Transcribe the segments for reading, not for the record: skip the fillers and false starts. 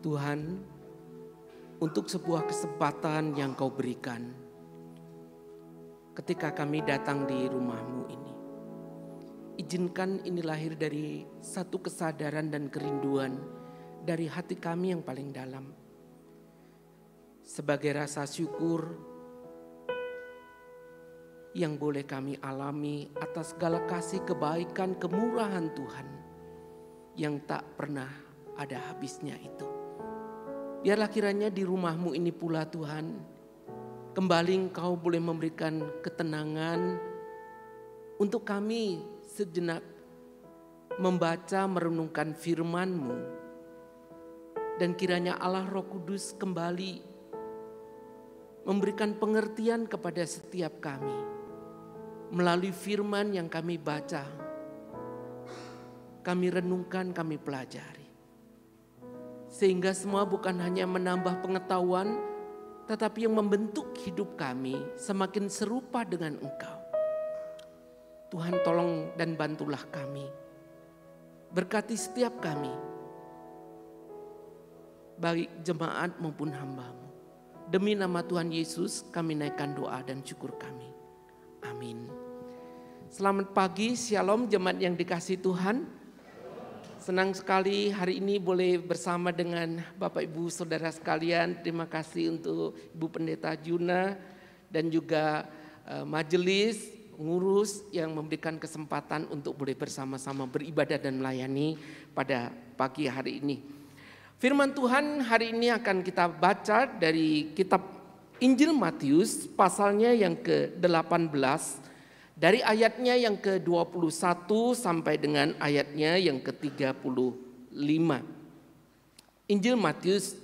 Tuhan, untuk sebuah kesempatan yang Kau berikan ketika kami datang di rumah-Mu ini. Izinkan ini lahir dari satu kesadaran dan kerinduan dari hati kami yang paling dalam. Sebagai rasa syukur yang boleh kami alami atas segala kasih, kebaikan, kemurahan Tuhan yang tak pernah ada habisnya itu. Biarlah kiranya di rumah-Mu ini pula Tuhan, kembali Engkau boleh memberikan ketenangan untuk kami sejenak membaca merenungkan firman-Mu. Dan kiranya Allah Roh Kudus kembali memberikan pengertian kepada setiap kami melalui firman yang kami baca, kami renungkan, kami pelajari. Sehingga semua bukan hanya menambah pengetahuan, tetapi yang membentuk hidup kami semakin serupa dengan Engkau. Tuhan, tolong dan bantulah kami. Berkati setiap kami, baik jemaat maupun hamba-Mu. Demi nama Tuhan Yesus kami naikkan doa dan syukur kami. Amin. Selamat pagi, shalom jemaat yang dikasihi Tuhan. Senang sekali hari ini boleh bersama dengan Bapak Ibu Saudara sekalian. Terima kasih untuk Ibu Pendeta Juna dan juga majelis ngurus yang memberikan kesempatan untuk boleh bersama-sama beribadah dan melayani pada pagi hari ini. Firman Tuhan hari ini akan kita baca dari kitab Injil Matius pasalnya yang ke-18. Dari ayatnya yang ke-21 sampai dengan ayatnya yang ke-35. Injil Matius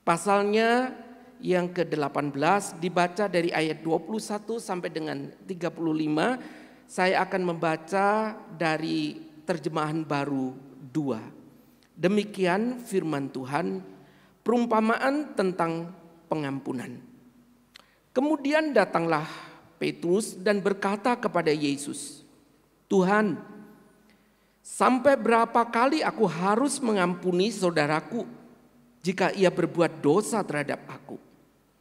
pasalnya yang ke-18 dibaca dari ayat 21 sampai dengan 35. Saya akan membaca dari terjemahan baru 2. Demikian firman Tuhan, perumpamaan tentang pengampunan. Kemudian datanglah Petrus dan berkata kepada Yesus, "Tuhan, sampai berapa kali aku harus mengampuni saudaraku jika ia berbuat dosa terhadap aku?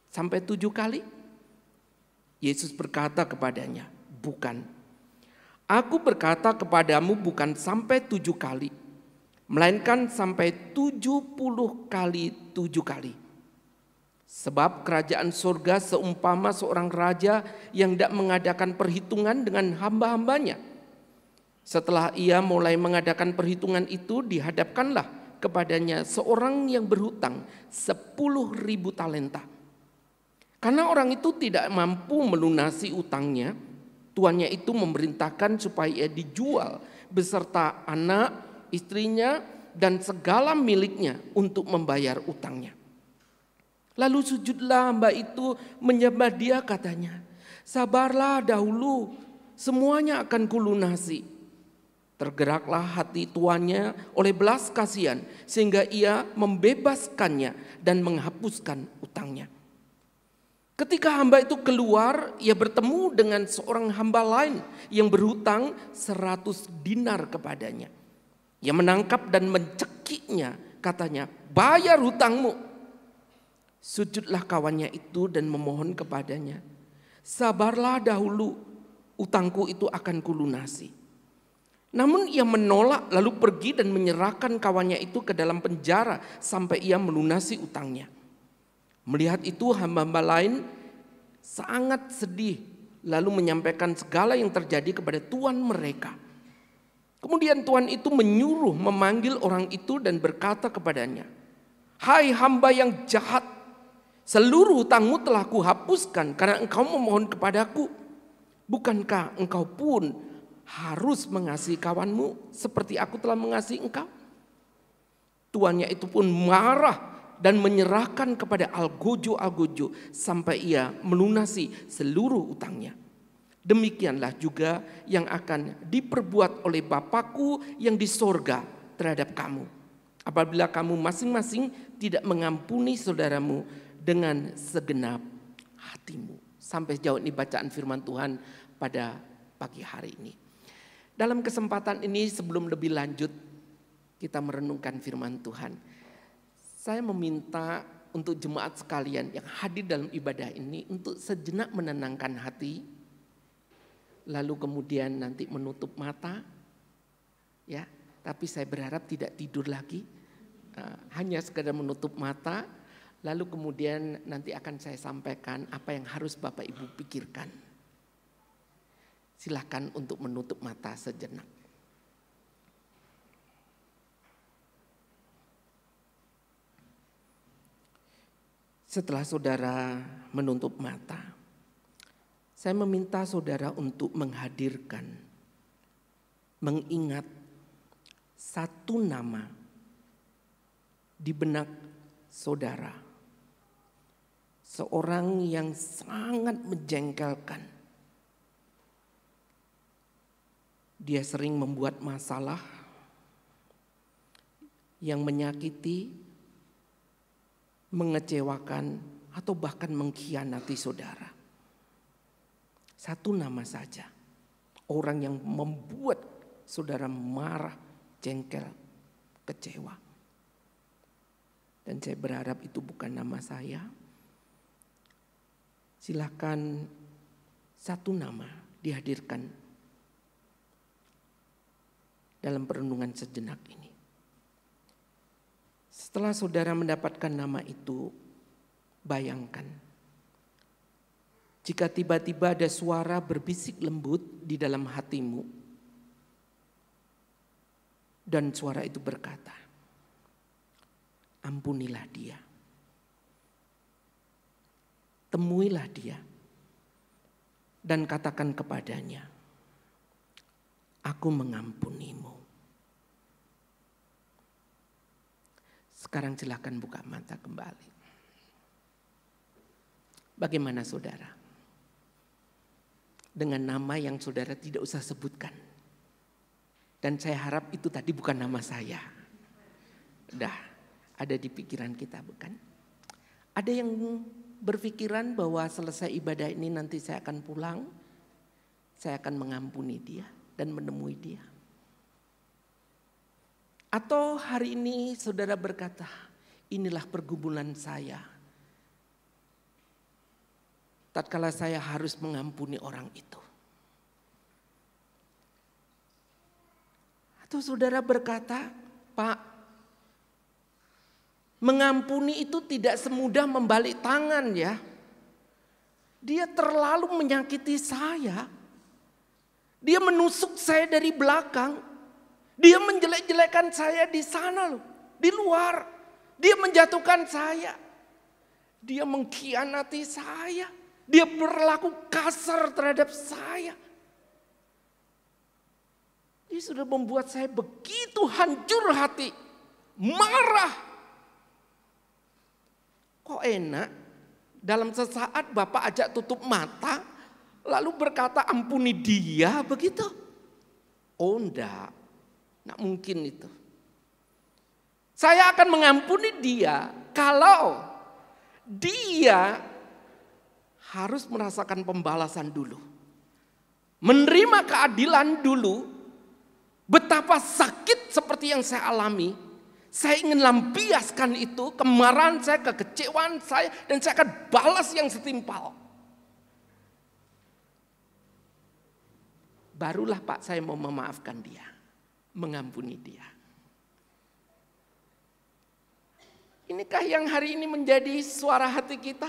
Sampai 7 kali?" Yesus berkata kepadanya, "Bukan. Aku berkata kepadamu bukan sampai 7 kali, melainkan sampai 70 kali 7 kali. Sebab kerajaan surga seumpama seorang raja yang tidak mengadakan perhitungan dengan hamba-hambanya. Setelah ia mulai mengadakan perhitungan itu, dihadapkanlah kepadanya seorang yang berhutang 10.000 talenta. Karena orang itu tidak mampu melunasi utangnya, tuannya itu memerintahkan supaya ia dijual beserta anak, istrinya, dan segala miliknya untuk membayar utangnya. Lalu sujudlah hamba itu menyembah dia, katanya, 'Sabarlah dahulu, semuanya akan kulunasi.' Tergeraklah hati tuannya oleh belas kasihan sehingga ia membebaskannya dan menghapuskan utangnya. Ketika hamba itu keluar, ia bertemu dengan seorang hamba lain yang berhutang 100 dinar kepadanya. Ia menangkap dan mencekiknya, katanya, 'Bayar hutangmu.' Sujudlah kawannya itu dan memohon kepadanya, 'Sabarlah dahulu, utangku itu akan kulunasi.' Namun ia menolak lalu pergi dan menyerahkan kawannya itu ke dalam penjara sampai ia melunasi utangnya. Melihat itu hamba-hamba lain sangat sedih lalu menyampaikan segala yang terjadi kepada tuan mereka. Kemudian tuan itu menyuruh memanggil orang itu dan berkata kepadanya, 'Hai hamba yang jahat, seluruh hutangmu telah kuhapuskan karena engkau memohon kepadaku. Bukankah engkau pun harus mengasihi kawanmu seperti aku telah mengasihi engkau?' Tuannya itu pun marah dan menyerahkan kepada algojo sampai ia melunasi seluruh utangnya. Demikianlah juga yang akan diperbuat oleh Bapakku yang di sorga terhadap kamu, apabila kamu masing-masing tidak mengampuni saudaramu dengan segenap hatimu." Sampai sejauh ini bacaan firman Tuhan pada pagi hari ini. Dalam kesempatan ini sebelum lebih lanjut kita merenungkan firman Tuhan, Saya meminta untuk jemaat sekalian yang hadir dalam ibadah ini untuk sejenak menenangkan hati, lalu kemudian nanti menutup mata, ya. Tapi saya berharap tidak tidur lagi, hanya sekedar menutup mata, lalu kemudian nanti akan saya sampaikan apa yang harus Bapak Ibu pikirkan. Silakan untuk menutup mata sejenak. Setelah saudara menutup mata, saya meminta saudara untuk menghadirkan, mengingat satu nama di benak saudara. Seorang yang sangat menjengkelkan. Dia sering membuat masalah yang menyakiti, mengecewakan, atau bahkan mengkhianati saudara. Satu nama saja. Orang yang membuat saudara marah, jengkel, kecewa. Dan saya berharap itu bukan nama saya. Silakan satu nama dihadirkan dalam perenungan sejenak ini. Setelah saudara mendapatkan nama itu, bayangkan jika tiba-tiba ada suara berbisik lembut di dalam hatimu, dan suara itu berkata, ampunilah dia, temuilah dia, dan katakan kepadanya, aku mengampunimu. Sekarang silakan buka mata kembali. Bagaimana saudara? Dengan nama yang saudara tidak usah sebutkan. Dan saya harap itu tadi bukan nama saya. Dah ada di pikiran kita, bukan? Ada yang berpikiran bahwa selesai ibadah ini nanti saya akan pulang. Saya akan mengampuni dia dan menemui dia. Atau hari ini saudara berkata, inilah pergumulan saya. Tatkala saya harus mengampuni orang itu. Atau saudara berkata, Pak, mengampuni itu tidak semudah membalik tangan ya. Dia terlalu menyakiti saya. Dia menusuk saya dari belakang. Dia menjelek-jelekan saya di sana loh, di luar. Dia menjatuhkan saya. Dia mengkhianati saya. Dia berlaku kasar terhadap saya. Dia sudah membuat saya begitu hancur hati, marah. Kok enak dalam sesaat Bapak ajak tutup mata, lalu berkata ampuni dia begitu? Oh enggak. Nggak mungkin itu. Saya akan mengampuni dia kalau dia harus merasakan pembalasan dulu. Menerima keadilan dulu. Betapa sakit seperti yang saya alami. Saya ingin lampiaskan itu, kemarahan saya, kekecewaan saya, dan saya akan balas yang setimpal. Barulah Pak saya mau memaafkan dia. Mengampuni dia. Inikah yang hari ini menjadi suara hati kita?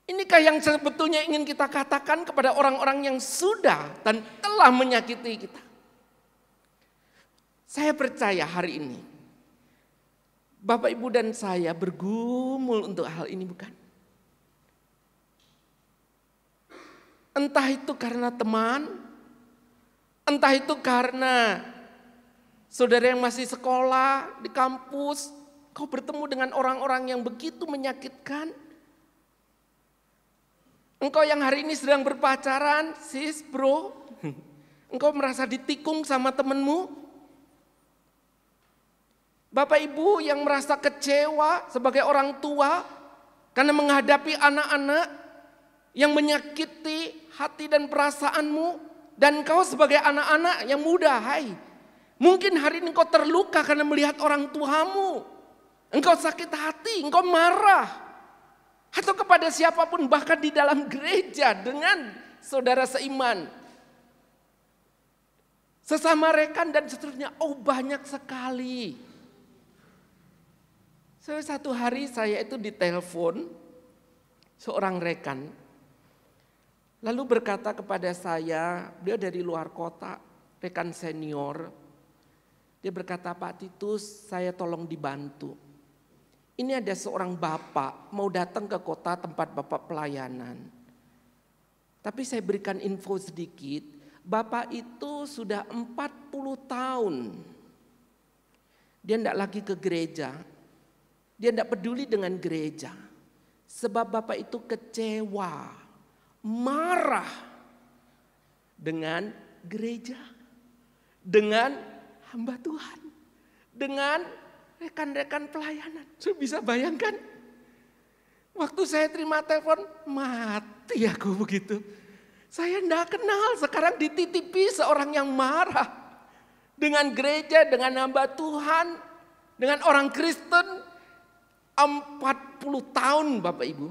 Inikah yang sebetulnya ingin kita katakan kepada orang-orang yang sudah dan telah menyakiti kita? Saya percaya hari ini Bapak Ibu dan saya bergumul untuk hal ini, bukan? Entah itu karena teman, entah itu karena saudara yang masih sekolah di kampus, kau bertemu dengan orang-orang yang begitu menyakitkan. Engkau yang hari ini sedang berpacaran, sis, bro, engkau merasa ditikung sama temenmu. Bapak Ibu yang merasa kecewa sebagai orang tua karena menghadapi anak-anak yang menyakiti hati dan perasaanmu. Dan kau sebagai anak-anak yang muda, hai, mungkin hari ini kau terluka karena melihat orang tuamu engkau sakit hati, engkau marah. Atau kepada siapapun bahkan di dalam gereja dengan saudara seiman. Sesama rekan dan seterusnya, oh banyak sekali. Satu hari saya itu ditelepon seorang rekan. Lalu berkata kepada saya, dia dari luar kota, rekan senior. Dia berkata, Pak Titus, saya tolong dibantu. Ini ada seorang bapak mau datang ke kota tempat bapak pelayanan. Tapi saya berikan info sedikit, bapak itu sudah 40 tahun. Dia tidak lagi ke gereja, dia tidak peduli dengan gereja. Sebab bapak itu kecewa, marah dengan gereja, dengan hamba Tuhan, dengan rekan-rekan pelayanan. Saya bisa bayangkan, waktu saya terima telepon, mati aku begitu. Saya tidak kenal, sekarang dititipi seorang yang marah dengan gereja, dengan hamba Tuhan, dengan orang Kristen 40 tahun Bapak Ibu.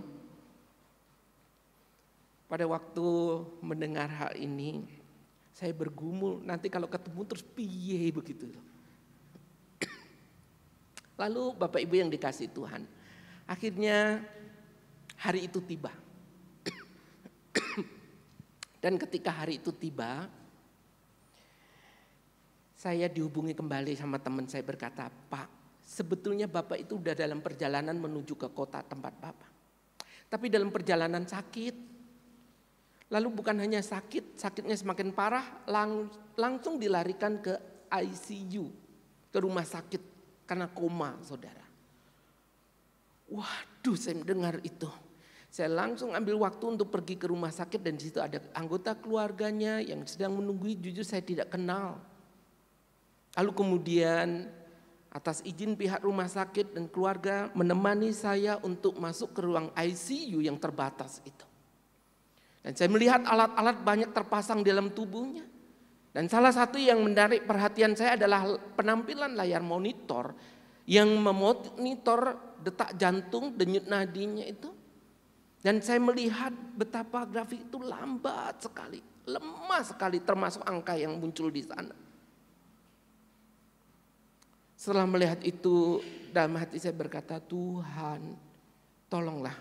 Pada waktu mendengar hal ini, saya bergumul, nanti kalau ketemu terus piye begitu. Lalu Bapak Ibu yang dikasih Tuhan, akhirnya hari itu tiba. Dan ketika hari itu tiba, saya dihubungi kembali sama teman saya berkata, Pak, sebetulnya Bapak itu udah dalam perjalanan menuju ke kota tempat Bapak. Tapi dalam perjalanan sakit. Lalu bukan hanya sakit, sakitnya semakin parah, langsung dilarikan ke ICU, ke rumah sakit. Karena koma, saudara. Waduh, saya mendengar itu. Saya langsung ambil waktu untuk pergi ke rumah sakit dan di situ ada anggota keluarganya yang sedang menunggu. Jujur saya tidak kenal. Lalu kemudian atas izin pihak rumah sakit dan keluarga menemani saya untuk masuk ke ruang ICU yang terbatas itu. Dan saya melihat alat-alat banyak terpasang dalam tubuhnya. Dan salah satu yang menarik perhatian saya adalah penampilan layar monitor yang memonitor detak jantung, denyut nadinya itu. Dan saya melihat betapa grafik itu lambat sekali, lemah sekali termasuk angka yang muncul di sana. Setelah melihat itu dalam hati saya berkata, Tuhan tolonglah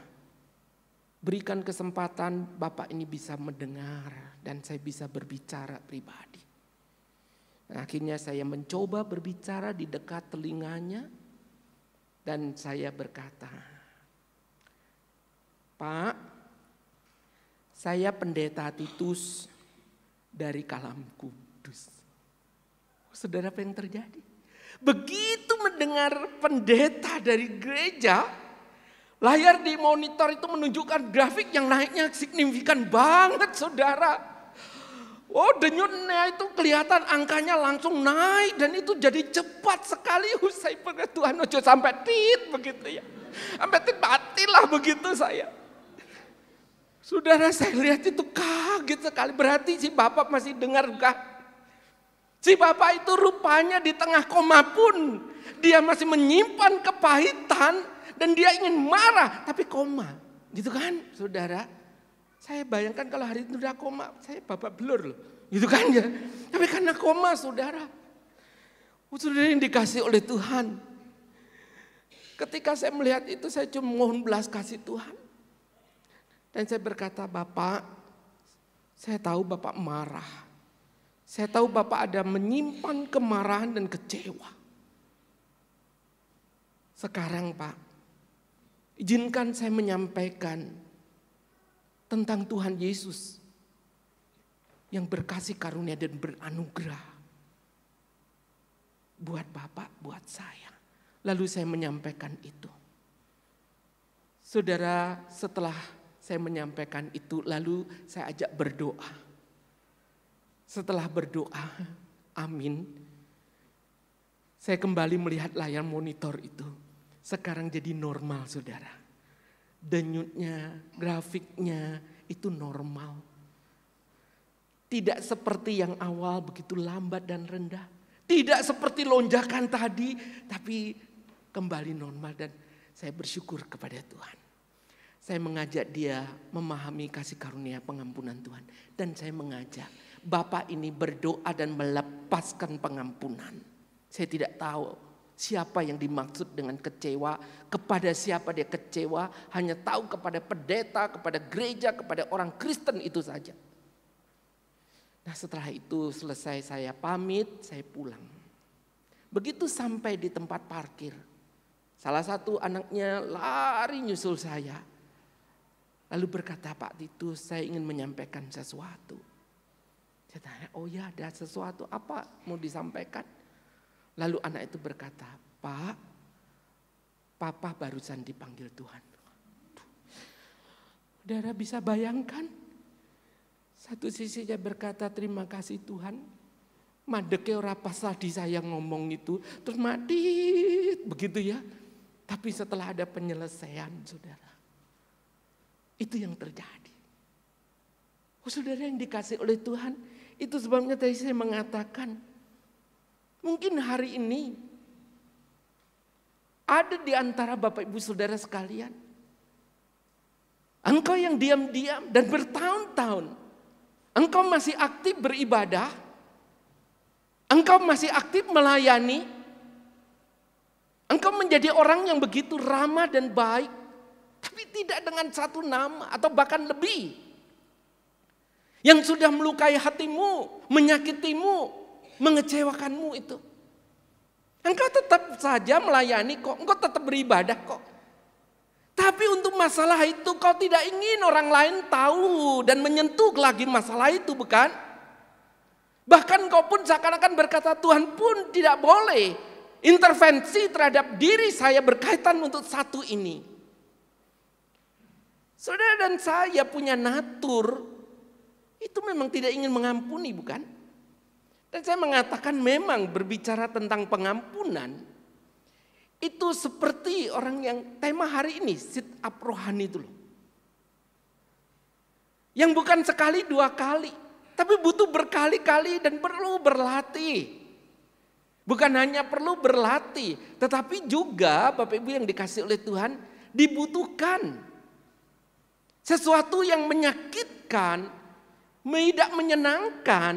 berikan kesempatan Bapak ini bisa mendengar dan saya bisa berbicara pribadi. Nah, akhirnya saya mencoba berbicara di dekat telinganya dan saya berkata, Pak, saya pendeta Titus dari Kalam Kudus. Saudara, apa yang terjadi? Begitu mendengar pendeta dari gereja, layar di monitor itu menunjukkan grafik yang naiknya signifikan banget, saudara. Oh, denyutnya itu kelihatan angkanya langsung naik dan itu jadi cepat sekali. Saya berkata, Tuhan ojo sampai tit begitu ya. Sampai tit matilah begitu saya. Saudara, saya lihat itu kaget sekali. Berarti si Bapak masih dengar enggak? Si Bapak itu rupanya di tengah koma pun dia masih menyimpan kepahitan dan dia ingin marah tapi koma. Gitu kan, saudara? Saya bayangkan kalau hari itu udah koma, saya babak belur loh. Gitu kan ya. Tapi karena koma, saudara. Saudara yang dikasih oleh Tuhan. Ketika saya melihat itu, saya cuma mohon belas kasih Tuhan. Dan saya berkata, Bapak, saya tahu Bapak marah. Saya tahu Bapak ada menyimpan kemarahan dan kecewa. Sekarang Pak, izinkan saya menyampaikan tentang Tuhan Yesus yang berkasih karunia dan beranugerah buat Bapak, buat saya. Lalu saya menyampaikan itu. Saudara, setelah saya menyampaikan itu, lalu saya ajak berdoa. Setelah berdoa, amin. Saya kembali melihat layar monitor itu. Sekarang jadi normal, saudara. Denyutnya, grafiknya itu normal. Tidak seperti yang awal begitu lambat dan rendah. Tidak seperti lonjakan tadi, tapi kembali normal dan saya bersyukur kepada Tuhan. Saya mengajak dia memahami kasih karunia pengampunan Tuhan. Dan saya mengajak Bapak ini berdoa dan melepaskan pengampunan. Saya tidak tahu siapa yang dimaksud dengan kecewa, kepada siapa dia kecewa, hanya tahu kepada pendeta, kepada gereja, kepada orang Kristen itu saja. Nah setelah itu selesai saya pamit, saya pulang. Begitu sampai di tempat parkir, salah satu anaknya lari nyusul saya. Lalu berkata, Pak Titus, saya ingin menyampaikan sesuatu. Saya tanya, oh ya ada sesuatu, apa mau disampaikan? Lalu anak itu berkata, Pak, Papa barusan dipanggil Tuhan. Saudara bisa bayangkan? Satu sisi dia berkata, terima kasih Tuhan. Madeke ora pas tadi saya ngomong itu, terus madit, begitu ya. Tapi setelah ada penyelesaian, saudara. Itu yang terjadi. Oh saudara yang dikasih oleh Tuhan, itu sebabnya tadi saya mengatakan, mungkin hari ini ada di antara Bapak Ibu Saudara sekalian, engkau yang diam-diam dan bertahun-tahun, engkau masih aktif beribadah, engkau masih aktif melayani, engkau menjadi orang yang begitu ramah dan baik, tapi tidak dengan satu nama atau bahkan lebih. Yang sudah melukai hatimu, menyakitimu, mengecewakanmu itu. Engkau tetap saja melayani kok, engkau tetap beribadah kok. Tapi untuk masalah itu kau tidak ingin orang lain tahu dan menyentuh lagi masalah itu, bukan? Bahkan kau pun seakan-akan berkata, Tuhan pun tidak boleh intervensi terhadap diri saya berkaitan untuk satu ini. Saudara dan saya punya natur, itu memang tidak ingin mengampuni, bukan? Dan saya mengatakan memang berbicara tentang pengampunan, itu seperti orang yang tema hari ini, sit up rohani itu loh. Yang bukan sekali dua kali, tapi butuh berkali-kali dan perlu berlatih. Bukan hanya perlu berlatih, tetapi juga Bapak Ibu yang dikasih oleh Tuhan dibutuhkan. Sesuatu yang menyakitkan, tidak menyenangkan,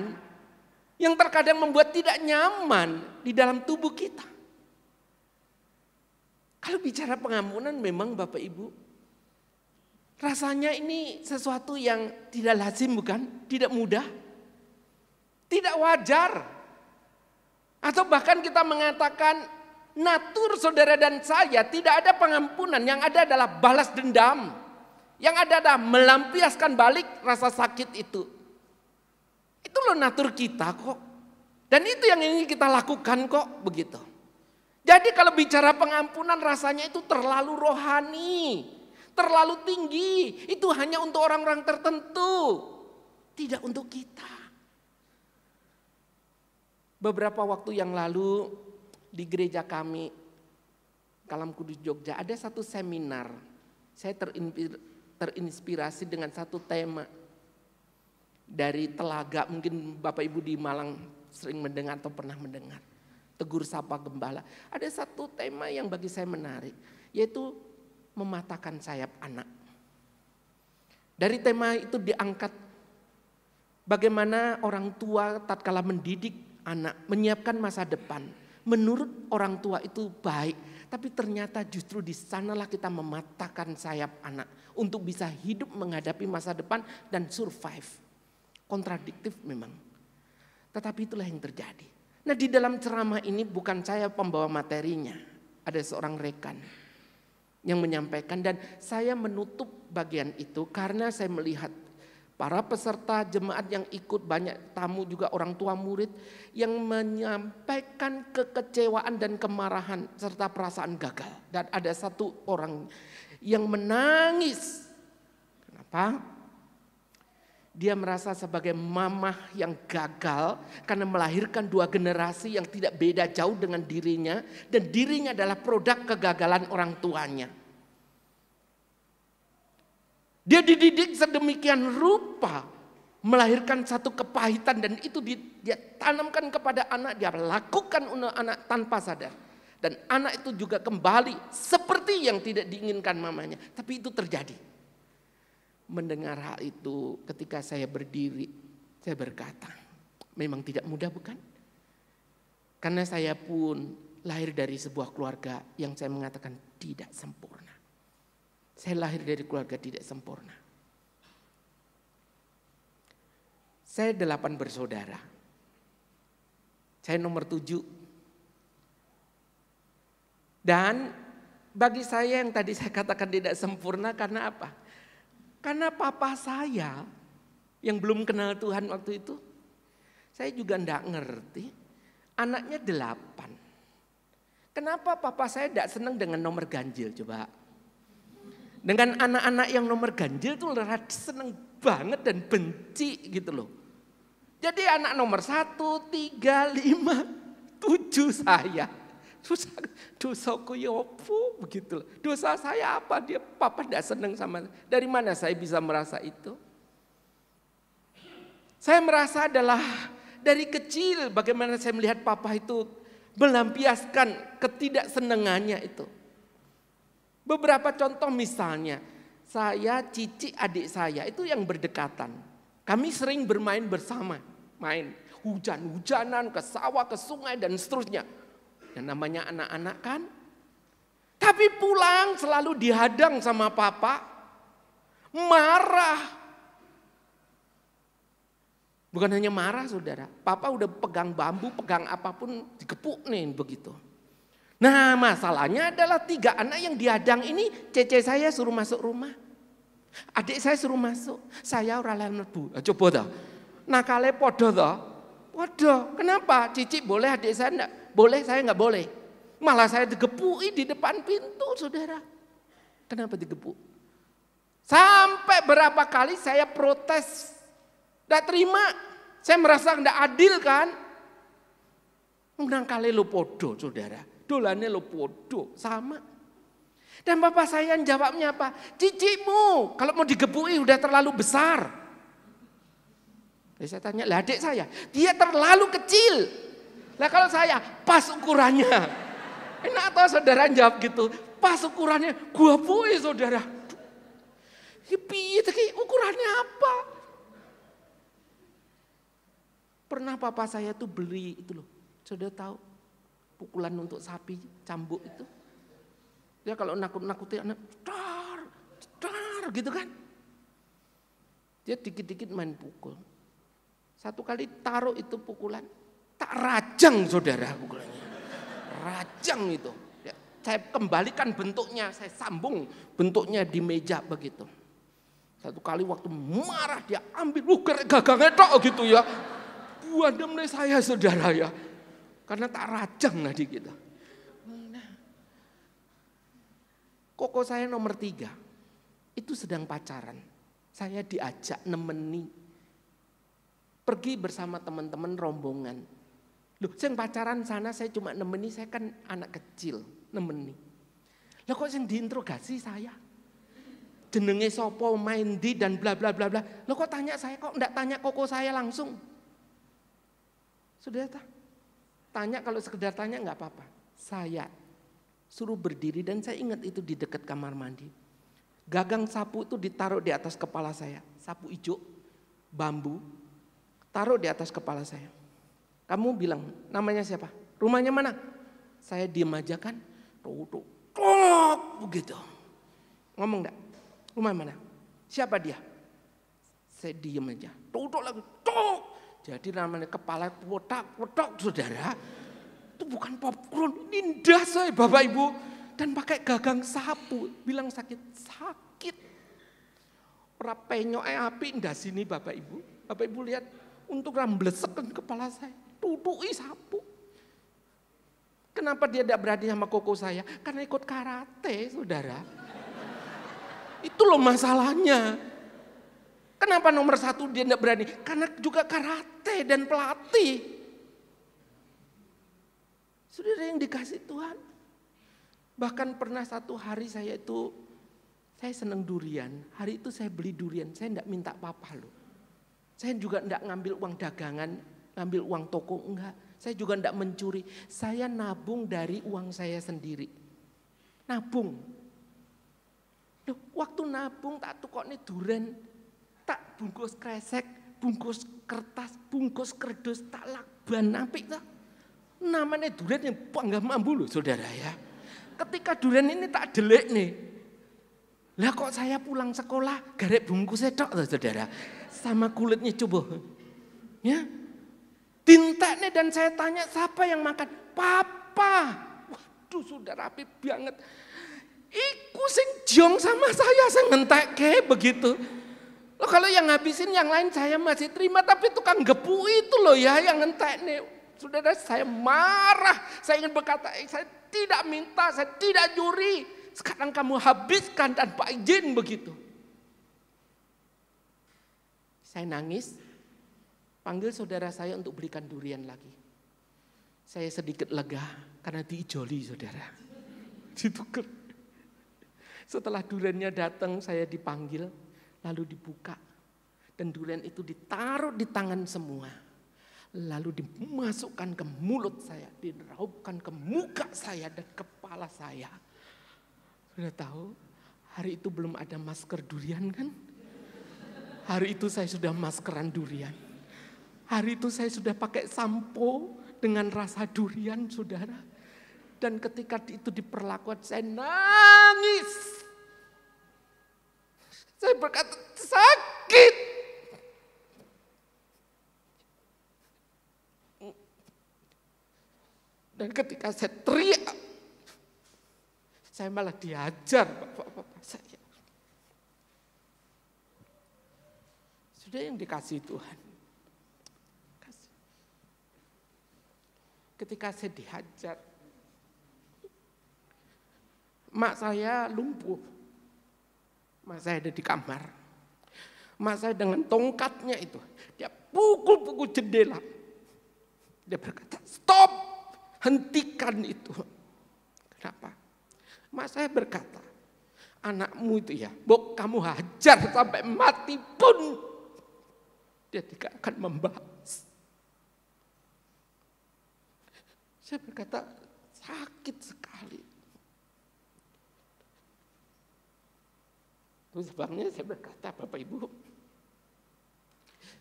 yang terkadang membuat tidak nyaman di dalam tubuh kita. Kalau bicara pengampunan memang Bapak Ibu, rasanya ini sesuatu yang tidak lazim, bukan? Tidak mudah, tidak wajar. Atau bahkan kita mengatakan natur saudara dan saya tidak ada pengampunan, yang ada adalah balas dendam. Yang ada adalah melampiaskan balik rasa sakit itu. Itu loh natur kita kok. Dan itu yang ingin kita lakukan kok begitu. Jadi kalau bicara pengampunan rasanya itu terlalu rohani. Terlalu tinggi. Itu hanya untuk orang-orang tertentu. Tidak untuk kita. Beberapa waktu yang lalu di gereja kami, Kalam Kudus Jogja, ada satu seminar. Saya terinspirasi dengan satu tema dari Telaga, mungkin Bapak Ibu di Malang sering mendengar atau pernah mendengar, Tegur Sapa Gembala. Ada satu tema yang bagi saya menarik, yaitu mematahkan sayap anak. Dari tema itu diangkat bagaimana orang tua tatkala mendidik anak, menyiapkan masa depan. Menurut orang tua itu baik, tapi ternyata justru di sanalah kita mematahkan sayap anak untuk bisa hidup menghadapi masa depan dan survive. Kontradiktif memang. Tetapi itulah yang terjadi. Nah di dalam ceramah ini bukan saya pembawa materinya. Ada seorang rekan yang menyampaikan dan saya menutup bagian itu karena saya melihat para peserta jemaat yang ikut, banyak tamu juga orang tua murid yang menyampaikan kekecewaan dan kemarahan serta perasaan gagal. Dan ada satu orang yang menangis. Kenapa? Dia merasa sebagai mamah yang gagal karena melahirkan dua generasi yang tidak beda jauh dengan dirinya. Dan dirinya adalah produk kegagalan orang tuanya. Dia dididik sedemikian rupa melahirkan satu kepahitan dan itu dia tanamkan kepada anak, dia lakukan untuk anak tanpa sadar. Dan anak itu juga kembali seperti yang tidak diinginkan mamanya. Tapi itu terjadi. Mendengar hal itu ketika saya berdiri, saya berkata, memang tidak mudah bukan? Karena saya pun lahir dari sebuah keluarga yang saya mengatakan tidak sempurna. Saya lahir dari keluarga tidak sempurna. Saya 8 bersaudara. Saya nomor 7. Dan bagi saya yang tadi saya katakan tidak sempurna karena apa? Karena papa saya yang belum kenal Tuhan waktu itu, saya juga enggak ngerti. Anaknya 8. Kenapa papa saya tidak senang dengan nomor ganjil coba? Dengan anak-anak yang nomor ganjil tuh senang banget dan benci gitu loh. Jadi anak nomor 1, 3, 5, 7 saya. Dosaku yopo begitu loh. Dosa saya apa? Papa tidak senang sama. Dari mana saya bisa merasa itu? Saya merasa adalah dari kecil bagaimana saya melihat papa itu melampiaskan ketidaksenangannya itu. Beberapa contoh misalnya, saya, Cici, adik saya itu yang berdekatan. Kami sering bermain bersama, main hujan-hujanan ke sawah, ke sungai dan seterusnya. Yang namanya anak-anak kan. Tapi pulang selalu dihadang sama papa, marah. Bukan hanya marah saudara, papa udah pegang bambu, pegang apapun digepuk nih begitu. Nah masalahnya adalah 3 anak yang dihadang ini, cece saya suruh masuk rumah. Adik saya suruh masuk, saya orang lain lebu. Coba dah, nakale podo dah. Waduh, kenapa? Cici boleh, adik saya enggak? Boleh, saya enggak boleh. Malah saya digepui di depan pintu saudara. Kenapa digepuk? Sampai berapa kali saya protes. Enggak terima, saya merasa enggak adil kan. Nangkale lo podo saudara, dolane lo podo, sama. Dan bapak saya jawabnya apa? Cicimu kalau mau digebui udah terlalu besar. Saya tanya, lah adik saya, dia terlalu kecil. Lah kalau saya, pas ukurannya. Enak atau saudara jawab gitu, pas ukurannya, gua bui saudara. Piye ukurannya apa? Pernah papa saya tuh beli itu loh, saudara tahu pukulan untuk sapi, cambuk itu. Dia kalau nakut-nakutin anak, dar gitu kan. Dia dikit-dikit main pukul. Satu kali taruh itu pukulan, tak rajang saudara pukulannya. Rajang itu. Ya, saya kembalikan bentuknya, saya sambung bentuknya di meja begitu. Satu kali waktu marah dia ambil, gagangnya tok gitu ya. Buandem nih saya saudara ya. Karena tak rajang tadi kita. Nah, koko saya nomor 3, itu sedang pacaran. Saya diajak nemeni. Pergi bersama teman-teman rombongan. Loh, yang pacaran sana saya cuma nemeni, saya kan anak kecil, nemeni. Lah kok yang diinterogasi saya? Jenenge sopo, main di dan bla bla bla bla. Loh kok tanya saya, kok enggak tanya koko saya langsung? Sudah tanya, kalau sekedar tanya enggak apa-apa. Saya suruh berdiri dan saya ingat itu di dekat kamar mandi. Gagang sapu itu ditaruh di atas kepala saya, sapu ijo, bambu. Taruh di atas kepala saya. Kamu bilang, namanya siapa? Rumahnya mana? Saya diam aja kan. Tok, begitu. Ngomong enggak? Rumah mana? Siapa dia? Saya diam aja. Tok lagi. Tok. Jadi namanya kepala potak saudara. Itu bukan popcorn, ini das saya Bapak Ibu. Dan pakai gagang sapu. Bilang sakit. Ora penyok api ndas sini Bapak Ibu. Bapak Ibu lihat. Untuk ramblesekan kepala saya, tutuki sapu. Kenapa dia tidak berani sama koko saya? Karena ikut karate, saudara. Itu loh masalahnya. Kenapa nomor 1 dia tidak berani? Karena juga karate dan pelatih. Saudara yang dikasih Tuhan. Bahkan pernah satu hari saya senang durian. Hari itu saya beli durian, saya tidak minta papa loh. Saya juga enggak ngambil uang dagangan, ngambil uang toko, enggak. Saya juga tidak mencuri. Saya nabung dari uang saya sendiri. Nabung. Loh, waktu nabung tak tukokne duren, tak bungkus kresek, bungkus kertas, bungkus kerdus, tak lakban apik tak. Namanya duren yang panggah mambu loh saudara ya. Ketika duren ini tak delik nih. Lah kok saya pulang sekolah garek bungkusnya tok loh saudara. Sama kulitnya coba. Ya. Dinteknya dan saya tanya siapa yang makan? Papa. Waduh saudara rapi banget. Iku sing jong sama saya ngentekke begitu. Loh, kalau yang ngabisin yang lain saya masih terima, tapi tukang gepu itu loh ya yang ngentekne. Saudara saya marah, saya ingin berkata saya tidak minta, saya tidak nyuri. Sekarang kamu habiskan tanpa izin begitu. Saya nangis, panggil saudara saya untuk belikan durian lagi. Saya sedikit lega karena diijoli saudara. Ditukar. Setelah duriannya datang saya dipanggil, lalu dibuka. Dan durian itu ditaruh di tangan semua. Lalu dimasukkan ke mulut saya, diraupkan ke muka saya dan kepala saya. Sudah tahu, hari itu belum ada masker durian kan? Hari itu saya sudah maskeran durian. Hari itu saya sudah pakai sampo dengan rasa durian saudara. Dan ketika itu diperlakukan saya nangis. Saya berkata sakit. Dan ketika saya teriak, saya malah diajar bapak-bapak saya. Sudah yang dikasih Tuhan. Ketika saya dihajar, mak saya lumpuh. Mak saya ada di kamar. Mak saya dengan tongkatnya itu, dia pukul-pukul jendela. Dia berkata, stop, hentikan itu. Kenapa? Mak saya berkata, anakmu itu ya, Bok, kamu hajar sampai mati pun dia tidak akan membahas. Saya berkata, sakit sekali. Itu sebabnya saya berkata, Bapak Ibu,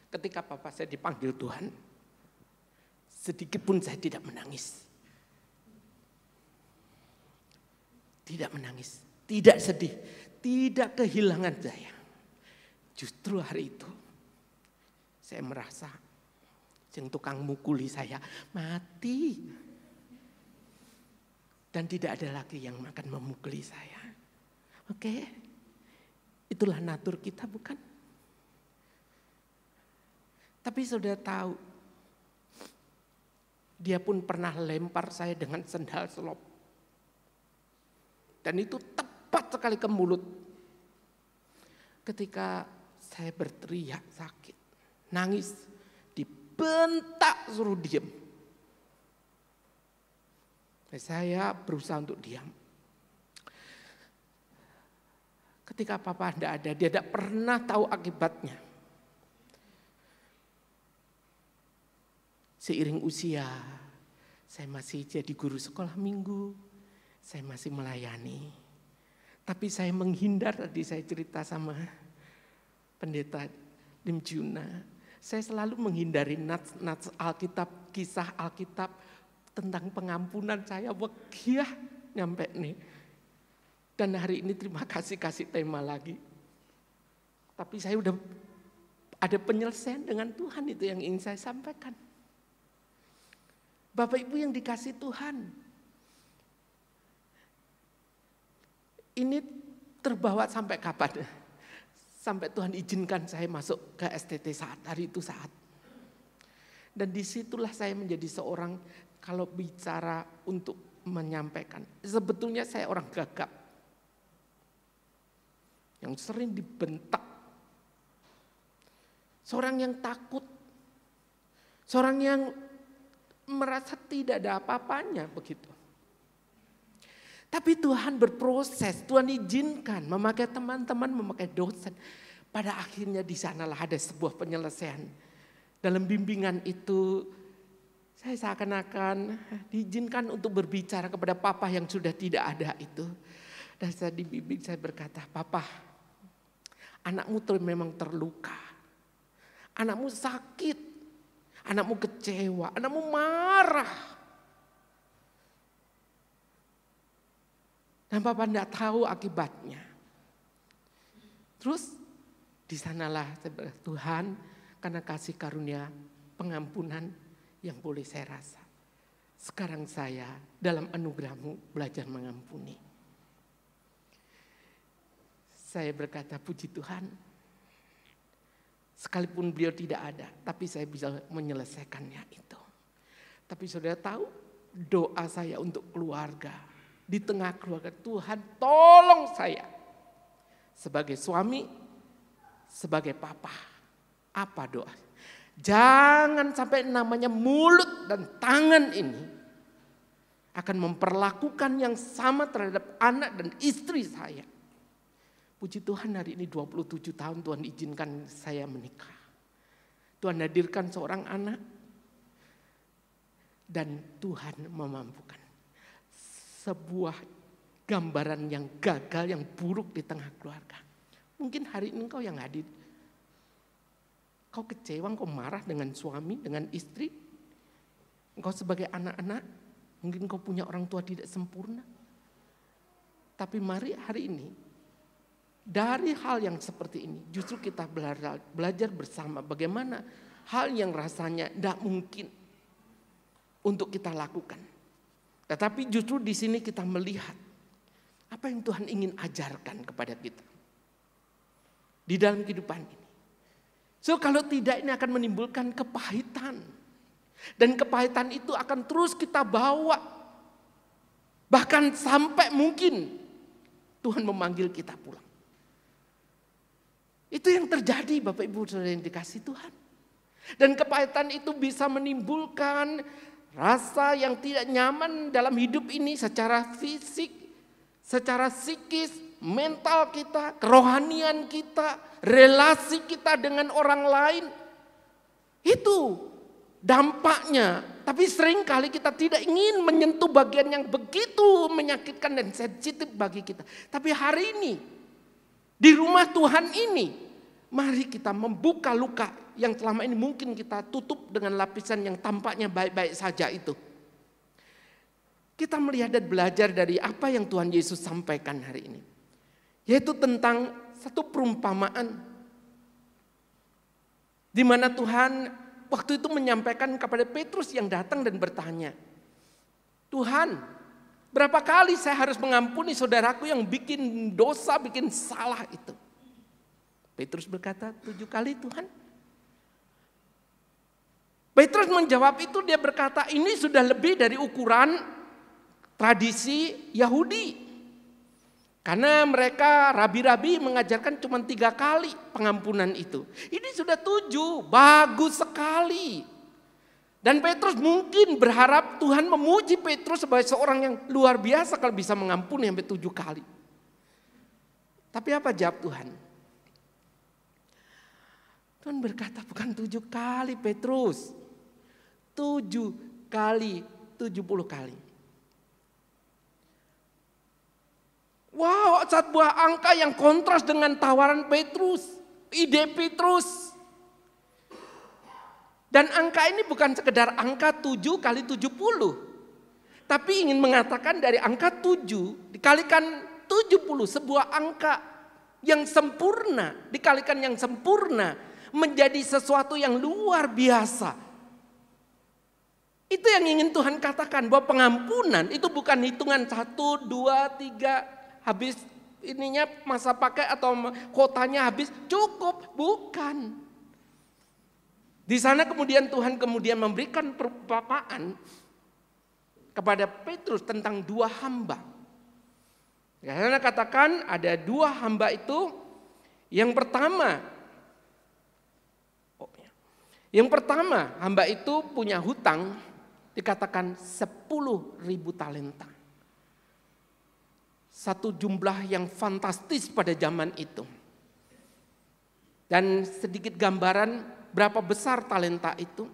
ketika papa saya dipanggil Tuhan, sedikit pun saya tidak menangis. Tidak menangis, tidak sedih, tidak kehilangan saya. Justru hari itu, saya merasa, yang tukang mukuli saya, mati. Dan tidak ada lagi yang akan memukuli saya. Oke, itulah natur kita bukan? Tapi saudara tahu, dia pun pernah lempar saya dengan sendal selop. Dan itu tepat sekali ke mulut. Ketika saya berteriak sakit, nangis, dibentak suruh diam. Saya berusaha untuk diam. Ketika papa tidak ada, dia tidak pernah tahu akibatnya. Seiring usia, saya masih jadi guru sekolah minggu, saya masih melayani. Tapi saya menghindar, tadi saya cerita sama pendeta Dimjuna. Saya selalu menghindari nats Alkitab, kisah Alkitab tentang pengampunan. Saya wegiah nyampe nih. Dan hari ini terima kasih tema lagi. Tapi saya udah ada penyelesaian dengan Tuhan, itu yang ingin saya sampaikan. Bapak Ibu yang dikasih Tuhan. Ini terbawa sampai kapan? Sampai Tuhan izinkan saya masuk ke STT hari itu saat. Dan disitulah saya menjadi seorang, kalau bicara untuk menyampaikan. Sebetulnya saya orang gagap. Yang sering dibentak. Seorang yang takut. Seorang yang merasa tidak ada apa-apanya begitu. Tapi Tuhan berproses, Tuhan izinkan memakai teman-teman, memakai dosen. Pada akhirnya di sanalah ada sebuah penyelesaian. Dalam bimbingan itu Saya seakan-akan diizinkan untuk berbicara kepada papa yang sudah tidak ada itu. Dan saya dibimbing, saya berkata, "Papa, anakmu memang terluka. Anakmu sakit. Anakmu kecewa. Anakmu marah. Dan papa tidak tahu akibatnya." Terus di sanalah saya berkata, "Tuhan, karena kasih karunia pengampunan yang boleh saya rasa, sekarang saya dalam anugerah-Mu belajar mengampuni." Saya berkata, "Puji Tuhan, sekalipun beliau tidak ada, tapi saya bisa menyelesaikannya itu." Tapi saudara tahu, doa saya untuk keluarga, di tengah keluarga, Tuhan tolong saya sebagai suami, sebagai papa. Apa doa? Jangan sampai namanya mulut dan tangan ini akan memperlakukan yang sama terhadap anak dan istri saya. Puji Tuhan, hari ini 27 tahun Tuhan izinkan saya menikah. Tuhan hadirkan seorang anak dan Tuhan memampukan. Sebuah gambaran yang gagal, yang buruk di tengah keluarga. Mungkin hari ini engkau yang hadir. Kau kecewa, kau marah dengan suami, dengan istri. Engkau sebagai anak-anak, mungkin kau punya orang tua tidak sempurna. Tapi mari hari ini, dari hal yang seperti ini, justru kita belajar bersama bagaimana hal yang rasanya tidak mungkin untuk kita lakukan. Tetapi justru di sini kita melihat apa yang Tuhan ingin ajarkan kepada kita di dalam kehidupan ini. So kalau tidak, ini akan menimbulkan kepahitan. Dan kepahitan itu akan terus kita bawa. Bahkan sampai mungkin Tuhan memanggil kita pulang. Itu yang terjadi Bapak Ibu Saudara yang dikasihi Tuhan. Dan kepahitan itu bisa menimbulkan rasa yang tidak nyaman dalam hidup ini secara fisik, secara psikis, mental kita, kerohanian kita, relasi kita dengan orang lain. Itu dampaknya. Tapi seringkali kita tidak ingin menyentuh bagian yang begitu menyakitkan dan sensitif bagi kita. Tapi hari ini, di rumah Tuhan ini, mari kita membuka luka yang selama ini mungkin kita tutup dengan lapisan yang tampaknya baik-baik saja itu. Kita melihat dan belajar dari apa yang Tuhan Yesus sampaikan hari ini. Yaitu tentang satu perumpamaan. Di mana Tuhan waktu itu menyampaikan kepada Petrus yang datang dan bertanya, "Tuhan, berapa kali saya harus mengampuni saudaraku yang bikin dosa, bikin salah itu?" Petrus berkata, 7 kali Tuhan. Petrus menjawab itu, dia berkata, ini sudah lebih dari ukuran tradisi Yahudi. Karena mereka rabi-rabi mengajarkan cuma 3 kali pengampunan itu. Ini sudah 7, bagus sekali. Dan Petrus mungkin berharap Tuhan memuji Petrus sebagai seorang yang luar biasa kalau bisa mengampuni sampai 7 kali. Tapi apa jawab Tuhan? Tuhan berkata bukan 7 kali Petrus. 7 kali 70 kali. Wow, sebuah angka yang kontras dengan tawaran Petrus, ide Petrus. Dan angka ini bukan sekedar angka 7 kali 70. Tapi ingin mengatakan dari angka 7 dikalikan 70, sebuah angka yang sempurna, dikalikan yang sempurna menjadi sesuatu yang luar biasa. Itu yang ingin Tuhan katakan, bahwa pengampunan itu bukan hitungan 1, 2, 3, habis ininya masa pakai atau kotanya habis, cukup, bukan. Di sana kemudian Tuhan memberikan perumpamaan kepada Petrus tentang 2 hamba. Karena katakan ada 2 hamba itu, yang pertama hamba itu punya hutang dikatakan 10.000 talenta. Satu jumlah yang fantastis pada zaman itu. Dan sedikit gambaran berapa besar talenta itu.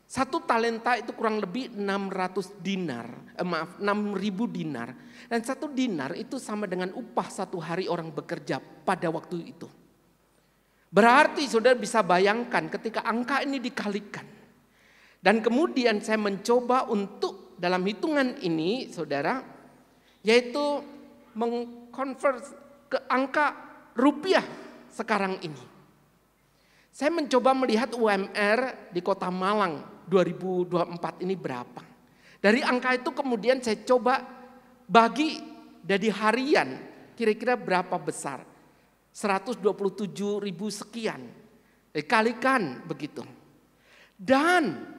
Satu talenta itu kurang lebih 600 dinar, 6.000 dinar. Dan satu dinar itu sama dengan upah satu hari orang bekerja pada waktu itu. Berarti saudara bisa bayangkan ketika angka ini dikalikan. Dan kemudian saya mencoba untuk dalam hitungan ini saudara, yaitu mengkonvert ke angka rupiah sekarang ini. Saya mencoba melihat UMR di Kota Malang 2024 ini berapa. Dari angka itu kemudian saya coba bagi dari harian kira-kira berapa besar. 127.000 sekian. Dikalikan begitu. Dan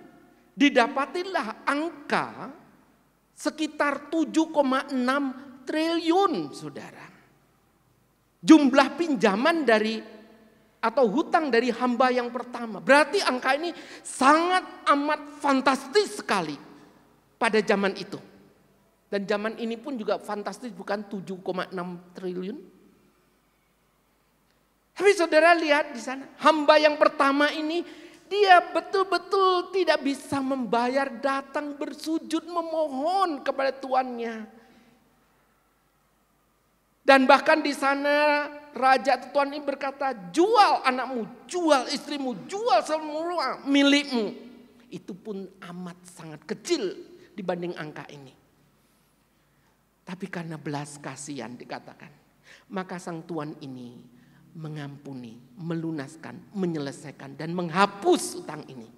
didapatilah angka sekitar 7,6 triliun saudara. Jumlah pinjaman dari atau hutang dari hamba yang pertama. Berarti angka ini sangat amat fantastis sekali pada zaman itu. Dan zaman ini pun juga fantastis, bukan 7,6 triliun. Tapi saudara lihat di sana, hamba yang pertama ini dia betul-betul tidak bisa membayar, datang bersujud memohon kepada tuannya. Dan bahkan di sana raja atau tuan ini berkata, jual anakmu, jual istrimu, jual semua milikmu. Itu pun amat sangat kecil dibanding angka ini. Tapi karena belas kasihan dikatakan, maka sang tuan ini mengampuni, melunaskan, menyelesaikan dan menghapus utang ini.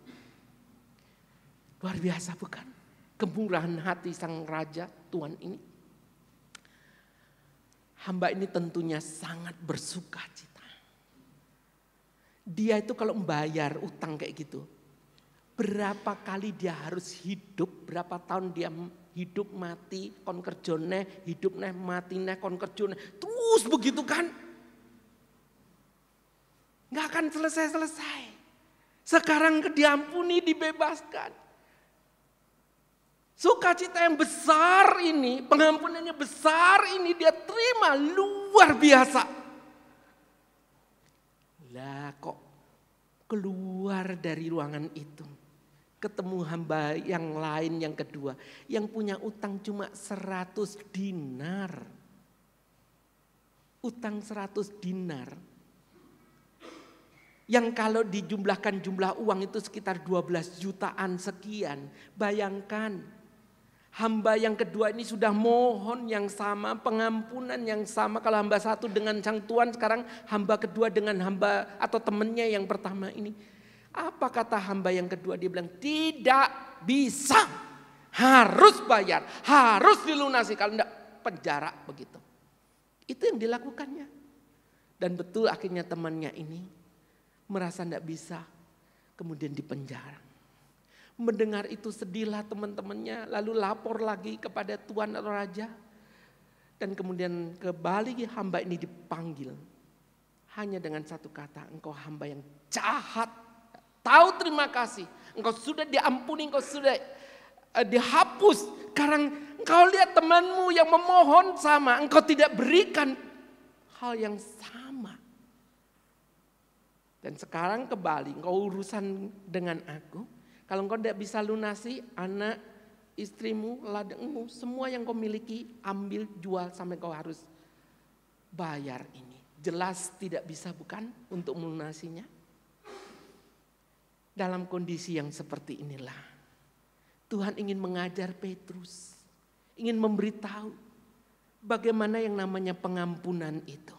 Luar biasa bukan? Kemurahan hati sang raja tuan ini. Hamba ini tentunya sangat bersuka cita. Dia itu kalau membayar utang kayak gitu, berapa kali dia harus hidup, berapa tahun dia hidup mati, kon kerjone, hidup neh mati neh kon kerjone. Terus begitu kan? Nggak akan selesai-selesai. Sekarang diampuni, dibebaskan. Sukacita yang besar ini, pengampunannya besar ini dia terima luar biasa. Lah kok keluar dari ruangan itu. Ketemu hamba yang lain yang kedua. Yang punya utang cuma 100 dinar. Utang 100 dinar. Yang kalau dijumlahkan jumlah uang itu sekitar 12 jutaan sekian. Bayangkan, hamba yang kedua ini sudah mohon yang sama, pengampunan yang sama. Kalau hamba satu dengan sang tuan, sekarang hamba kedua dengan hamba atau temannya yang pertama ini. Apa kata hamba yang kedua? Dia bilang, tidak bisa, harus bayar, harus dilunasi. Kalau tidak penjara begitu. Itu yang dilakukannya. Dan betul akhirnya temannya ini merasa tidak bisa, kemudian dipenjara. Mendengar itu sedihlah teman-temannya, lalu lapor lagi kepada tuan atau raja. Dan kemudian kembali hamba ini dipanggil. Hanya dengan satu kata, engkau hamba yang jahat. Tahu terima kasih, engkau sudah diampuni, engkau sudah dihapus. Sekarang engkau lihat temanmu yang memohon sama, engkau tidak berikan hal yang sama. Dan sekarang kembali, engkau urusan dengan aku. Kalau engkau tidak bisa lunasi, anak, istrimu, ladangmu, semua yang kau miliki, ambil, jual sampai kau harus bayar ini. Jelas tidak bisa bukan untuk melunasinya? Dalam kondisi yang seperti inilah, Tuhan ingin mengajar Petrus, ingin memberitahu bagaimana yang namanya pengampunan itu.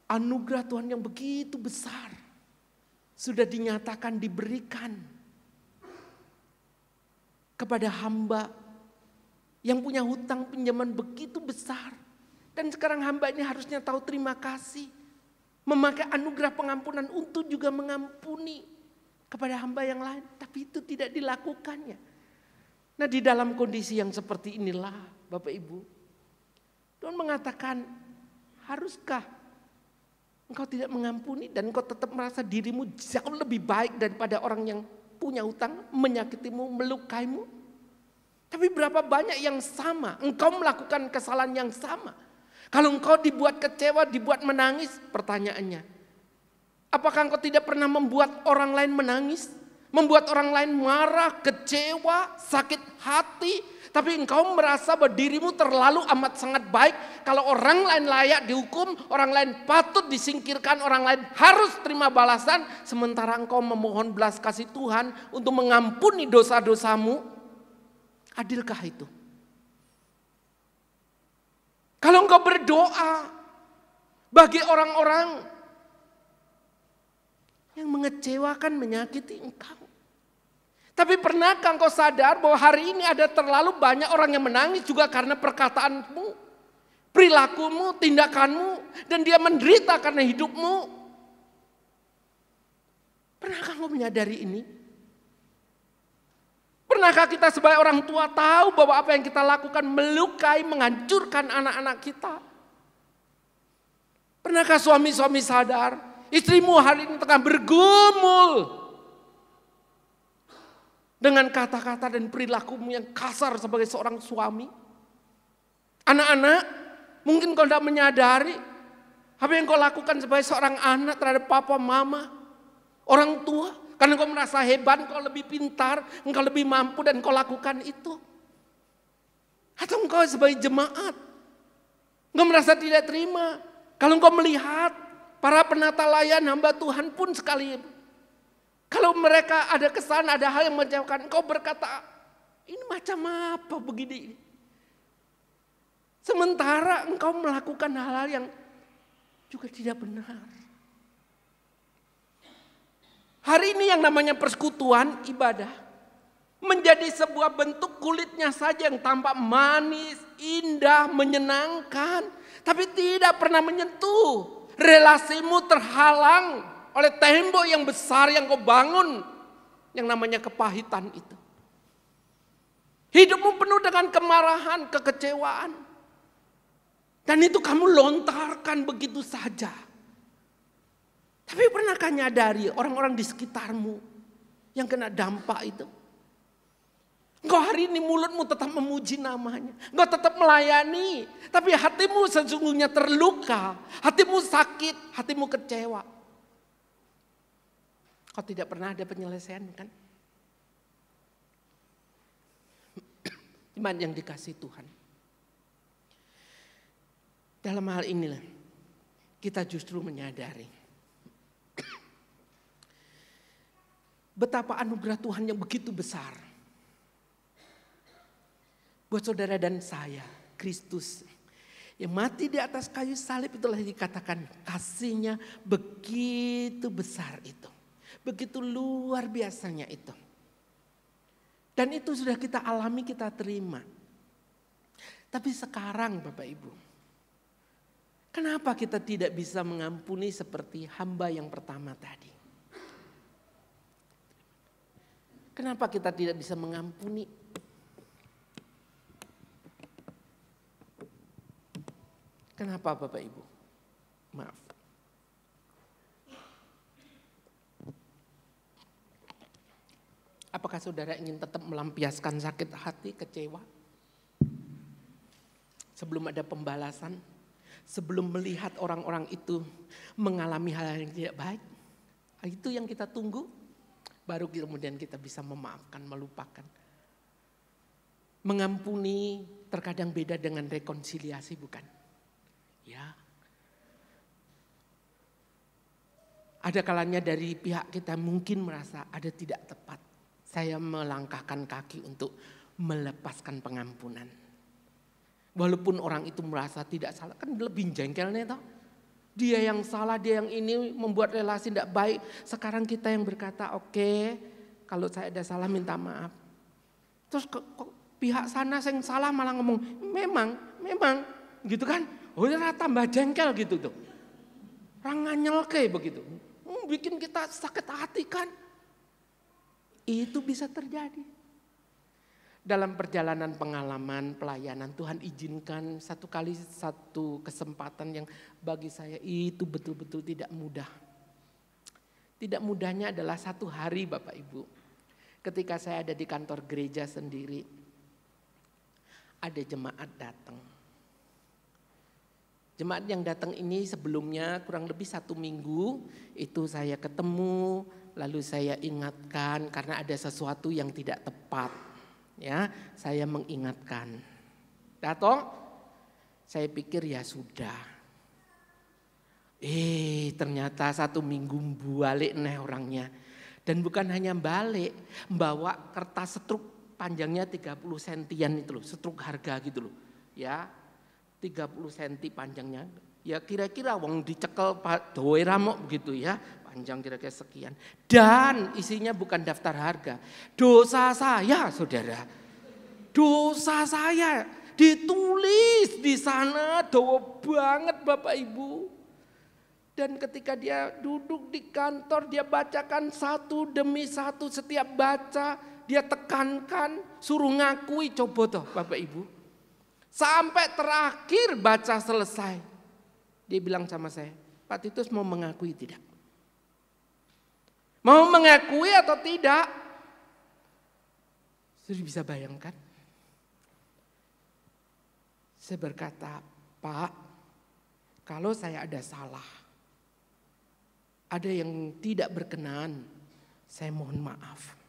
Anugerah Tuhan yang begitu besar sudah dinyatakan diberikan kepada hamba yang punya hutang pinjaman begitu besar. Dan sekarang hamba ini harusnya tahu terima kasih. Memakai anugerah pengampunan untuk juga mengampuni kepada hamba yang lain. Tapi itu tidak dilakukannya. Nah, di dalam kondisi yang seperti inilah Bapak Ibu, Tuhan mengatakan, haruskah engkau tidak mengampuni dan engkau tetap merasa dirimu jauh lebih baik daripada orang yang punya hutang, menyakitimu, melukaimu? Tapi berapa banyak yang sama, engkau melakukan kesalahan yang sama. Kalau engkau dibuat kecewa, dibuat menangis, pertanyaannya, apakah engkau tidak pernah membuat orang lain menangis? membuat orang lain marah, kecewa, sakit hati. Tapi engkau merasa bahwa dirimu terlalu amat sangat baik. Kalau orang lain layak dihukum, orang lain patut disingkirkan, orang lain harus terima balasan. Sementara engkau memohon belas kasih Tuhan untuk mengampuni dosa-dosamu. Adilkah itu? Kalau engkau berdoa bagi orang-orang yang mengecewakan, menyakiti engkau. Tapi pernahkah engkau sadar bahwa hari ini ada terlalu banyak orang yang menangis juga karena perkataanmu, perilakumu, tindakanmu, dan dia menderita karena hidupmu? Pernahkah engkau menyadari ini? Pernahkah kita sebagai orang tua tahu bahwa apa yang kita lakukan melukai, menghancurkan anak-anak kita? Pernahkah suami-suami sadar, istrimu hari ini tengah bergumul dengan kata-kata dan perilakumu yang kasar sebagai seorang suami? Anak-anak, mungkin kau tidak menyadari apa yang kau lakukan sebagai seorang anak terhadap papa, mama, orang tua. Karena kau merasa hebat, kau lebih pintar, engkau lebih mampu dan kau lakukan itu. Atau engkau sebagai jemaat, engkau merasa tidak terima. Kalau engkau melihat para penata layan hamba Tuhan pun sekali, kalau mereka ada kesan, ada hal yang mengecewakan, engkau berkata, ini macam apa begini? Sementara engkau melakukan hal-hal yang juga tidak benar. Hari ini yang namanya persekutuan ibadah menjadi sebuah bentuk kulitnya saja yang tampak manis, indah, menyenangkan. Tapi tidak pernah menyentuh. Relasimu terhalang oleh tembok yang besar yang kau bangun. Yang namanya kepahitan itu. Hidupmu penuh dengan kemarahan, kekecewaan. Dan itu kamu lontarkan begitu saja. Tapi pernahkah nyadari orang-orang di sekitarmu yang kena dampak itu? Engkau hari ini mulutmu tetap memuji namanya. Engkau tetap melayani. Tapi hatimu sesungguhnya terluka. Hatimu sakit, hatimu kecewa. Kau tidak pernah ada penyelesaian kan? Iman yang dikasih Tuhan. Dalam hal inilah kita justru menyadari betapa anugerah Tuhan yang begitu besar. Buat saudara dan saya, Kristus yang mati di atas kayu salib itulah dikatakan kasihnya begitu besar itu. Begitu luar biasanya itu. Dan itu sudah kita alami, kita terima. Tapi sekarang Bapak Ibu, kenapa kita tidak bisa mengampuni seperti hamba yang pertama tadi? Kenapa kita tidak bisa mengampuni? Kenapa Bapak Ibu? Maaf. Apakah saudara ingin tetap melampiaskan sakit hati, kecewa? Sebelum ada pembalasan, sebelum melihat orang-orang itu mengalami hal yang tidak baik. Itu yang kita tunggu. Baru kemudian kita bisa memaafkan, melupakan. Mengampuni terkadang beda dengan rekonsiliasi, bukan? Ya. Ada kalanya dari pihak kita mungkin merasa ada tidak tepat. Saya melangkahkan kaki untuk melepaskan pengampunan. Walaupun orang itu merasa tidak salah, kan lebih jengkelnya toh. Dia yang salah, dia yang ini membuat relasi tidak baik. Sekarang kita yang berkata, oke, kalau saya ada salah minta maaf. Terus pihak sana yang salah malah ngomong, memang, gitu kan. Oh ya tambah jengkel gitu tuh. Orang nganyel kayak begitu. Bikin kita sakit hati kan. Itu bisa terjadi. Dalam perjalanan pengalaman pelayanan Tuhan izinkan satu kesempatan yang bagi saya itu betul-betul tidak mudah. Tidak mudahnya adalah satu hari Bapak Ibu. Ketika saya ada di kantor gereja sendiri, ada jemaat datang. Jemaat yang datang ini sebelumnya kurang lebih 1 minggu itu saya ketemu, lalu saya ingatkan karena ada sesuatu yang tidak tepat. Ya, saya mengingatkan. Datang, saya pikir ya sudah. Ternyata 1 minggu balik nih orangnya. Dan bukan hanya balik, bawa kertas setruk panjangnya 30 sentian itu loh, setruk harga gitu loh. Ya, 30 senti panjangnya. Ya kira-kira wong dicekel Pak Doe ramok begitu ya, panjang kira-kira sekian. Dan isinya bukan daftar harga. Dosa saya, saudara. Dosa saya ditulis di sana, dawa banget Bapak Ibu. Dan ketika dia duduk di kantor, dia bacakan satu demi satu, setiap baca dia tekankan, suruh ngakui, coba toh Bapak Ibu. Sampai terakhir baca selesai. Dia bilang sama saya, Pak Titus mau mengakui tidak? Mau mengakui atau tidak? Sudah bisa bayangkan? Saya berkata, Pak, kalau saya ada salah, ada yang tidak berkenan, saya mohon maaf.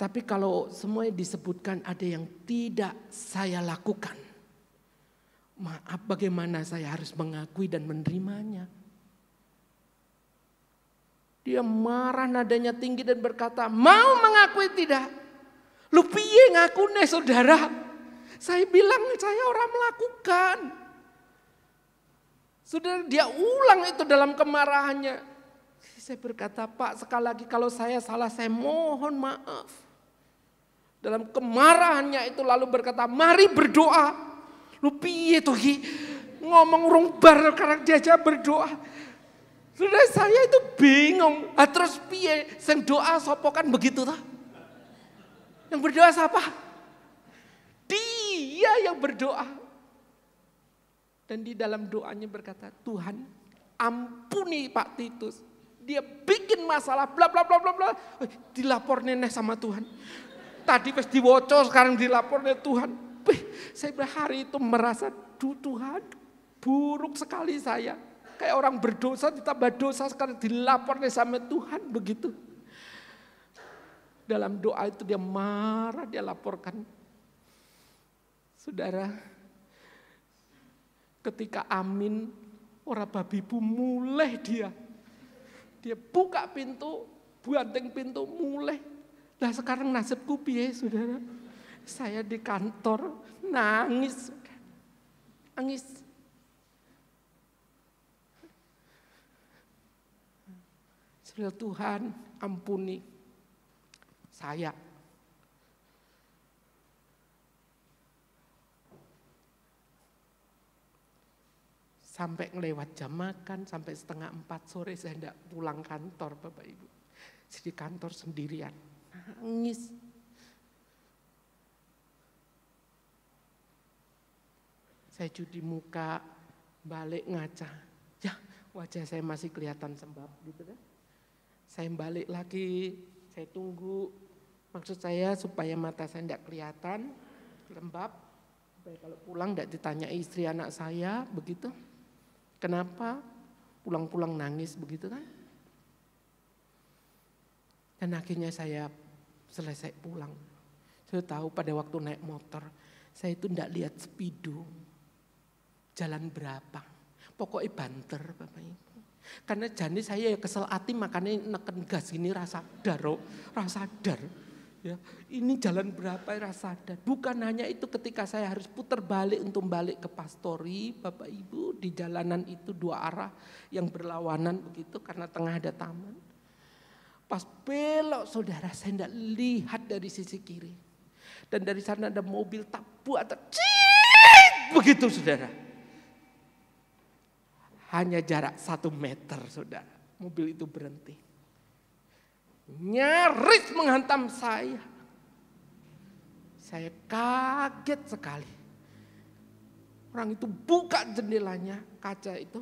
Tapi kalau semuanya disebutkan ada yang tidak saya lakukan, maaf, bagaimana saya harus mengakui dan menerimanya? Dia marah, nadanya tinggi dan berkata, mau mengakui tidak? Lu piye ngaku nih saudara? Saya bilang saya orang melakukan. Saudara, dia ulang itu dalam kemarahannya. Saya berkata, Pak, sekali lagi kalau saya salah, saya mohon maaf. Dalam kemarahannya itu lalu berkata, mari berdoa. Lu piye tuh ngomong urung bar karena diajak berdoa. Sudah saya itu bingung. Terus piye sing doa sapa kan begitu toh? Yang berdoa siapa? Dia yang berdoa. Dan di dalam doanya berkata, Tuhan ampuni Pak Titus. Dia bikin masalah bla bla bla bla bla. Dilapor neneh sama Tuhan. Tadi pas diwoco sekarang dilapor neneh Tuhan. Saya hari itu merasa, Tuhan buruk sekali saya. Kayak orang berdosa ditambah dosa sekarang dilapornya sama Tuhan begitu. Dalam doa itu dia marah, dia laporkan. Saudara, ketika amin, orang babibu mulai dia. Dia buka pintu, banting pintu mulai. Nah sekarang nasibku piye saudara? Saya di kantor nangis. Nangis. Saudara, Tuhan ampuni saya. Sampai ngelewat jam makan, sampai 3:30 sore saya hendak pulang kantor Bapak Ibu. Saya di kantor sendirian, nangis. Saya cuci muka, balik ngaca. Ya, wajah saya masih kelihatan sembab gitu kan. Saya balik lagi, saya tunggu. Maksud saya supaya mata saya tidak kelihatan, lembab. Supaya kalau pulang tidak ditanya istri anak saya, begitu. Kenapa pulang-pulang nangis begitu kan? Dan akhirnya saya selesai pulang. Saya tahu pada waktu naik motor, saya itu tidak lihat speedo. Jalan berapa, pokoknya banter Bapak Ibu. Karena jadi saya kesel hati makanya neken gas ini rasa dar. Ya, ini jalan berapa rasa sadar. Bukan hanya itu, ketika saya harus putar balik untuk balik ke Pastori Bapak Ibu, di jalanan itu 2 arah yang berlawanan begitu karena tengah ada taman. Pas belok saudara, saya tidak lihat dari sisi kiri. Dan dari sana ada mobil tabu atau begitu saudara. Hanya jarak 1 meter saudara, mobil itu berhenti. Nyaris menghantam saya. Saya kaget sekali. Orang itu buka jendelanya, kaca itu.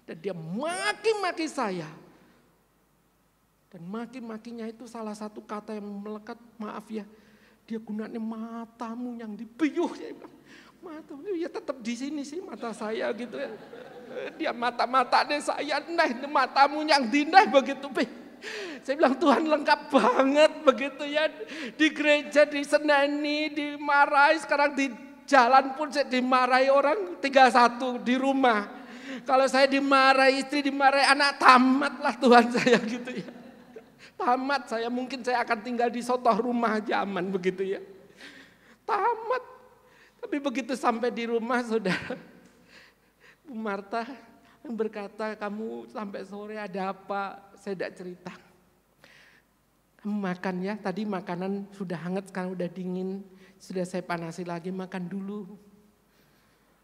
Dan dia maki-maki saya. Dan maki-makinya itu salah satu kata yang melekat, maaf ya. Dia gunanya matamu yang dipiyuh. Saya bilang, matamu ya tetap di sini sih mata saya gitu ya. Dia mata-mata deh saya, nah matamu yang dinah begitu. Saya bilang Tuhan lengkap banget begitu ya. Di gereja diseneni, dimarahi, sekarang di jalan pun saya dimarahi orang, tinggal satu di rumah. Kalau saya dimarahi istri, dimarahi anak, tamatlah Tuhan saya gitu ya. Tamat saya, mungkin saya akan tinggal di sotoh rumah zaman begitu ya. Tamat. Tapi begitu sampai di rumah saudara, Bu Marta berkata, kamu sampai sore ada apa? Saya tidak cerita. Kamu makan ya, tadi makanan sudah hangat, sekarang udah dingin. Sudah saya panasi lagi, makan dulu.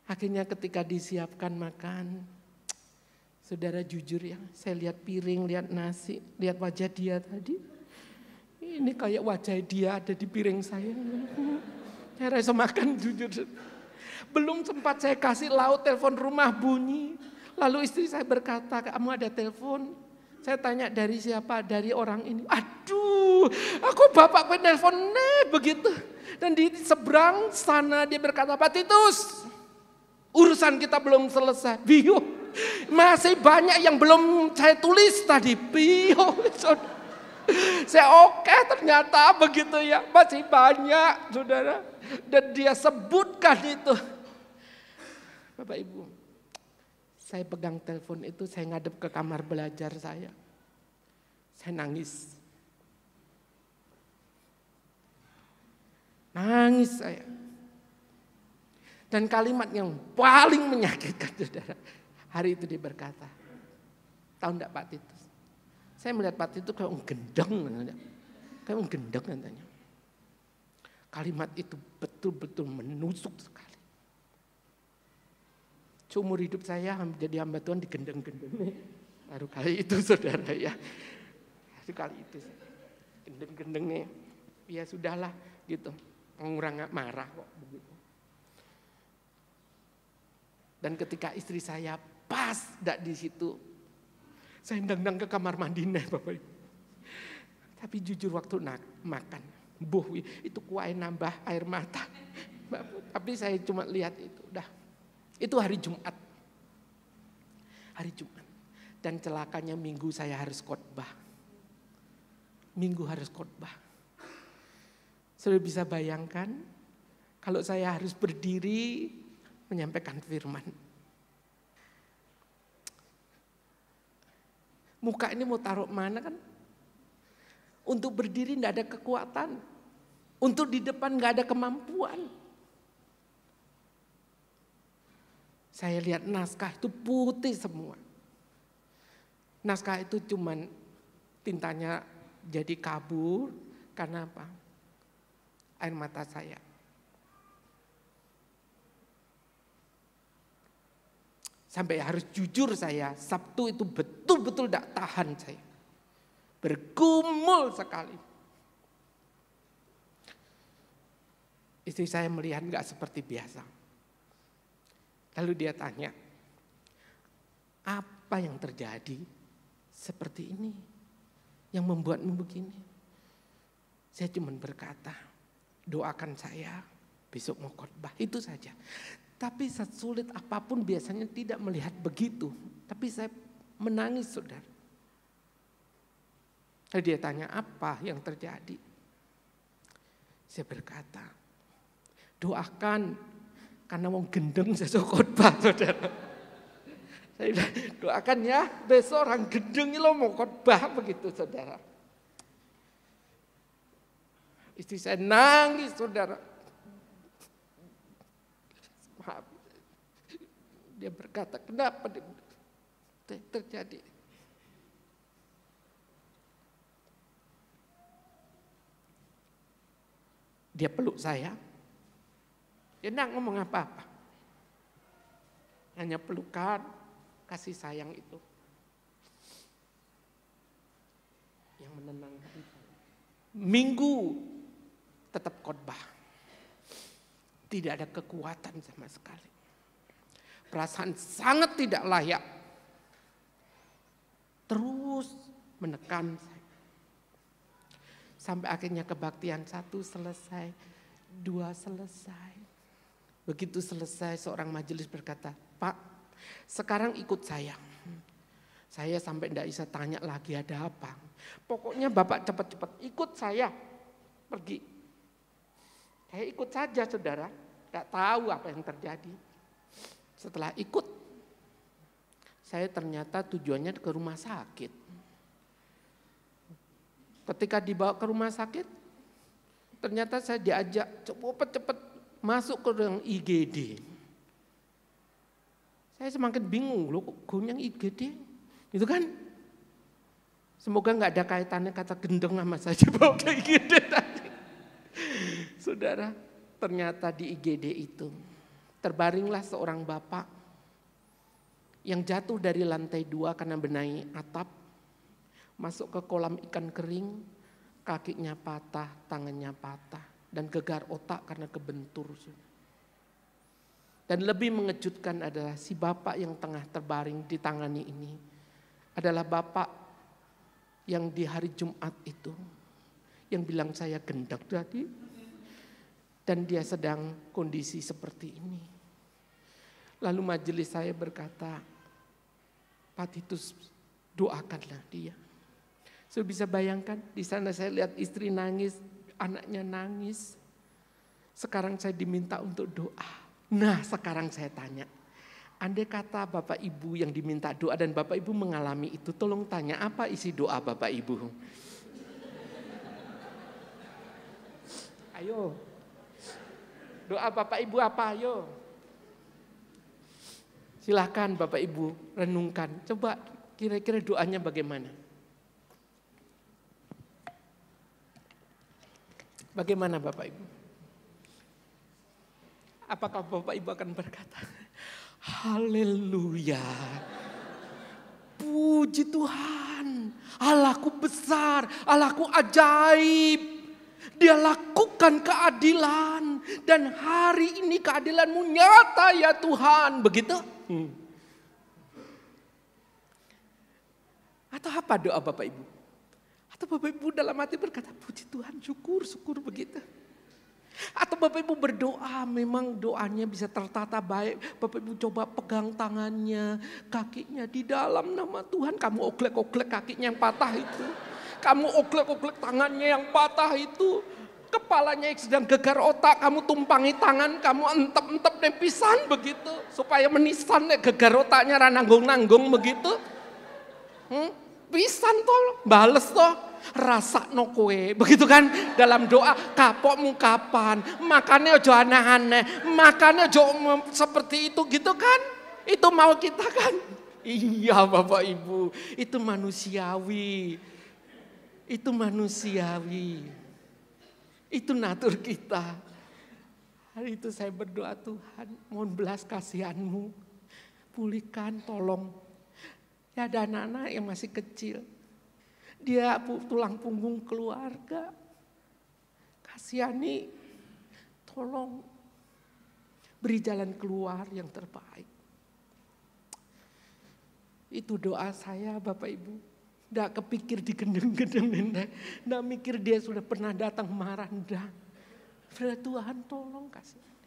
Akhirnya ketika disiapkan makan, saudara jujur ya, saya lihat piring, lihat nasi, lihat wajah dia tadi. Ini kayak wajah dia ada di piring saya. Saya rasa makan jujur. Belum sempat saya kasih lauk, telepon rumah bunyi. Lalu istri saya berkata, kamu ada telepon? Saya tanya dari siapa? Dari orang ini. Aduh, aku bapak telepon begitu. Dan di seberang sana dia berkata, Pak Titus, urusan kita belum selesai. Bio, masih banyak yang belum saya tulis tadi. Bio, saya oke ternyata begitu ya. Masih banyak saudara. Dan dia sebutkan itu. Bapak Ibu, saya pegang telepon itu, saya ngadep ke kamar belajar saya. Saya nangis. Nangis saya. Dan kalimat yang paling menyakitkan saudara. Hari itu dia berkata, tahu enggak Pak Titus? Saya melihat Pak Titus kayak gendeng. Kayak gendeng katanya. Kalimat itu betul-betul menusuk sekali. Seumur hidup saya menjadi hamba Tuhan digendeng-gendeng. Baru kali itu saudara ya. Baru kali itu. Gendeng-gendengnya. Ya sudahlah gitu. Orang gak marah kok begitu. Dan ketika istri saya pas di situ. Saya ndang-ndang ke kamar mandi Bapak Ibu. Tapi jujur waktu makan. Itu kuai nambah air mata. Tapi saya cuma lihat itu. Udah. Itu hari Jumat. Hari Jumat. Dan celakanya minggu saya harus khotbah. Minggu harus khotbah. Sudah bisa bayangkan kalau saya harus berdiri menyampaikan firman. Muka ini mau taruh mana kan? Untuk berdiri tidak ada kekuatan. Untuk di depan tidak ada kemampuan. Saya lihat naskah itu putih semua. Naskah itu cuman tintanya jadi kabur. Karena apa? Air mata saya. Sampai harus jujur saya, Sabtu itu betul-betul tidak tahan saya. Bergumul sekali. Istri saya melihat enggak seperti biasa. Lalu dia tanya, apa yang terjadi seperti ini? Yang membuatmu begini? Saya cuma berkata, doakan saya besok mau khotbah, itu saja. Tapi sesulit apapun biasanya tidak melihat begitu. Tapi saya menangis saudara. Lalu dia tanya apa yang terjadi? Saya berkata, doakan karena mau gendeng besok khotbah saudara. Saya bilang, doakan ya besok orang gendeng lo mau khotbah begitu saudara. Istri saya nangis saudara. Maaf. Dia berkata, kenapa terjadi? Dia peluk saya. Dia tidak ngomong apa-apa. Hanya pelukan, kasih sayang itu. Yang menenangkan saya. Minggu tetap khotbah. Tidak ada kekuatan sama sekali. Perasaan sangat tidak layak. Terus menekan saya. Sampai akhirnya kebaktian 1 selesai, 2 selesai. Begitu selesai seorang majelis berkata, Pak, Sekarang ikut saya. Saya sampai tidak bisa tanya lagi ada apa. Pokoknya Bapak cepat-cepat ikut saya pergi. Saya ikut saja saudara, tidak tahu apa yang terjadi. Setelah ikut, saya ternyata tujuannya ke rumah sakit. Ketika dibawa ke rumah sakit, ternyata saya diajak cepat-cepat masuk ke ruang IGD. Saya semakin bingung, loh kok yang IGD? Itu kan, semoga nggak ada kaitannya kata gendeng sama saya dibawa ke IGD tadi. Saudara, ternyata di IGD itu terbaringlah seorang bapak yang jatuh dari lantai 2 karena benahi atap. Masuk ke kolam ikan kering, kakinya patah, tangannya patah, dan gegar otak karena kebentur. Dan lebih mengejutkan adalah si bapak yang tengah terbaring ditangani ini adalah bapak yang di hari Jumat itu, yang bilang saya gendek tadi, dan dia sedang kondisi seperti ini. Lalu majelis saya berkata, Pak Titus, doakanlah dia. Saya bisa bayangkan, di sana saya lihat istri nangis, anaknya nangis. Sekarang saya diminta untuk doa. Nah, sekarang saya tanya, andai kata Bapak Ibu yang diminta doa dan Bapak Ibu mengalami itu, tolong tanya apa isi doa Bapak Ibu? Ayo, doa Bapak Ibu apa? Ayo. Silahkan Bapak Ibu renungkan, coba kira-kira doanya bagaimana? Bagaimana Bapak Ibu? Apakah Bapak Ibu akan berkata, haleluya, puji Tuhan, Allahku besar, Allahku ajaib, Dia lakukan keadilan, dan hari ini keadilan-Mu nyata ya Tuhan, begitu? Atau apa doa Bapak Ibu? Atau Bapak Ibu dalam hati berkata, puji Tuhan, syukur begitu. Atau Bapak Ibu berdoa, memang doanya bisa tertata baik. Bapak Ibu coba pegang tangannya, kakinya di dalam nama Tuhan. Kamu oglek-oglek kakinya yang patah itu. Kamu oglek-oglek tangannya yang patah itu. Kepalanya yang sedang gegar otak, kamu tumpangi tangan, kamu entep-entep nepisan begitu. Supaya menisan gegar otaknya rananggung-nanggung begitu. Pisan toh, bales toh. Rasa no kue, begitu kan dalam doa kapok mungkapan, makannya ojo aneh-aneh, makannya ojo seperti itu gitu kan, itu mau kita kan, iya Bapak Ibu, itu manusiawi, itu natur kita. Hari itu saya berdoa, Tuhan mohon belas kasihan-Mu, pulihkan tolong, ya ada anak-anak yang masih kecil. Dia tulang punggung keluarga. Kasihani, tolong beri jalan keluar yang terbaik. Itu doa saya Bapak Ibu. Nggak kepikir digendeng-gendeng, nggak mikir dia sudah pernah datang marah, nggak. Tuhan tolong kasihani.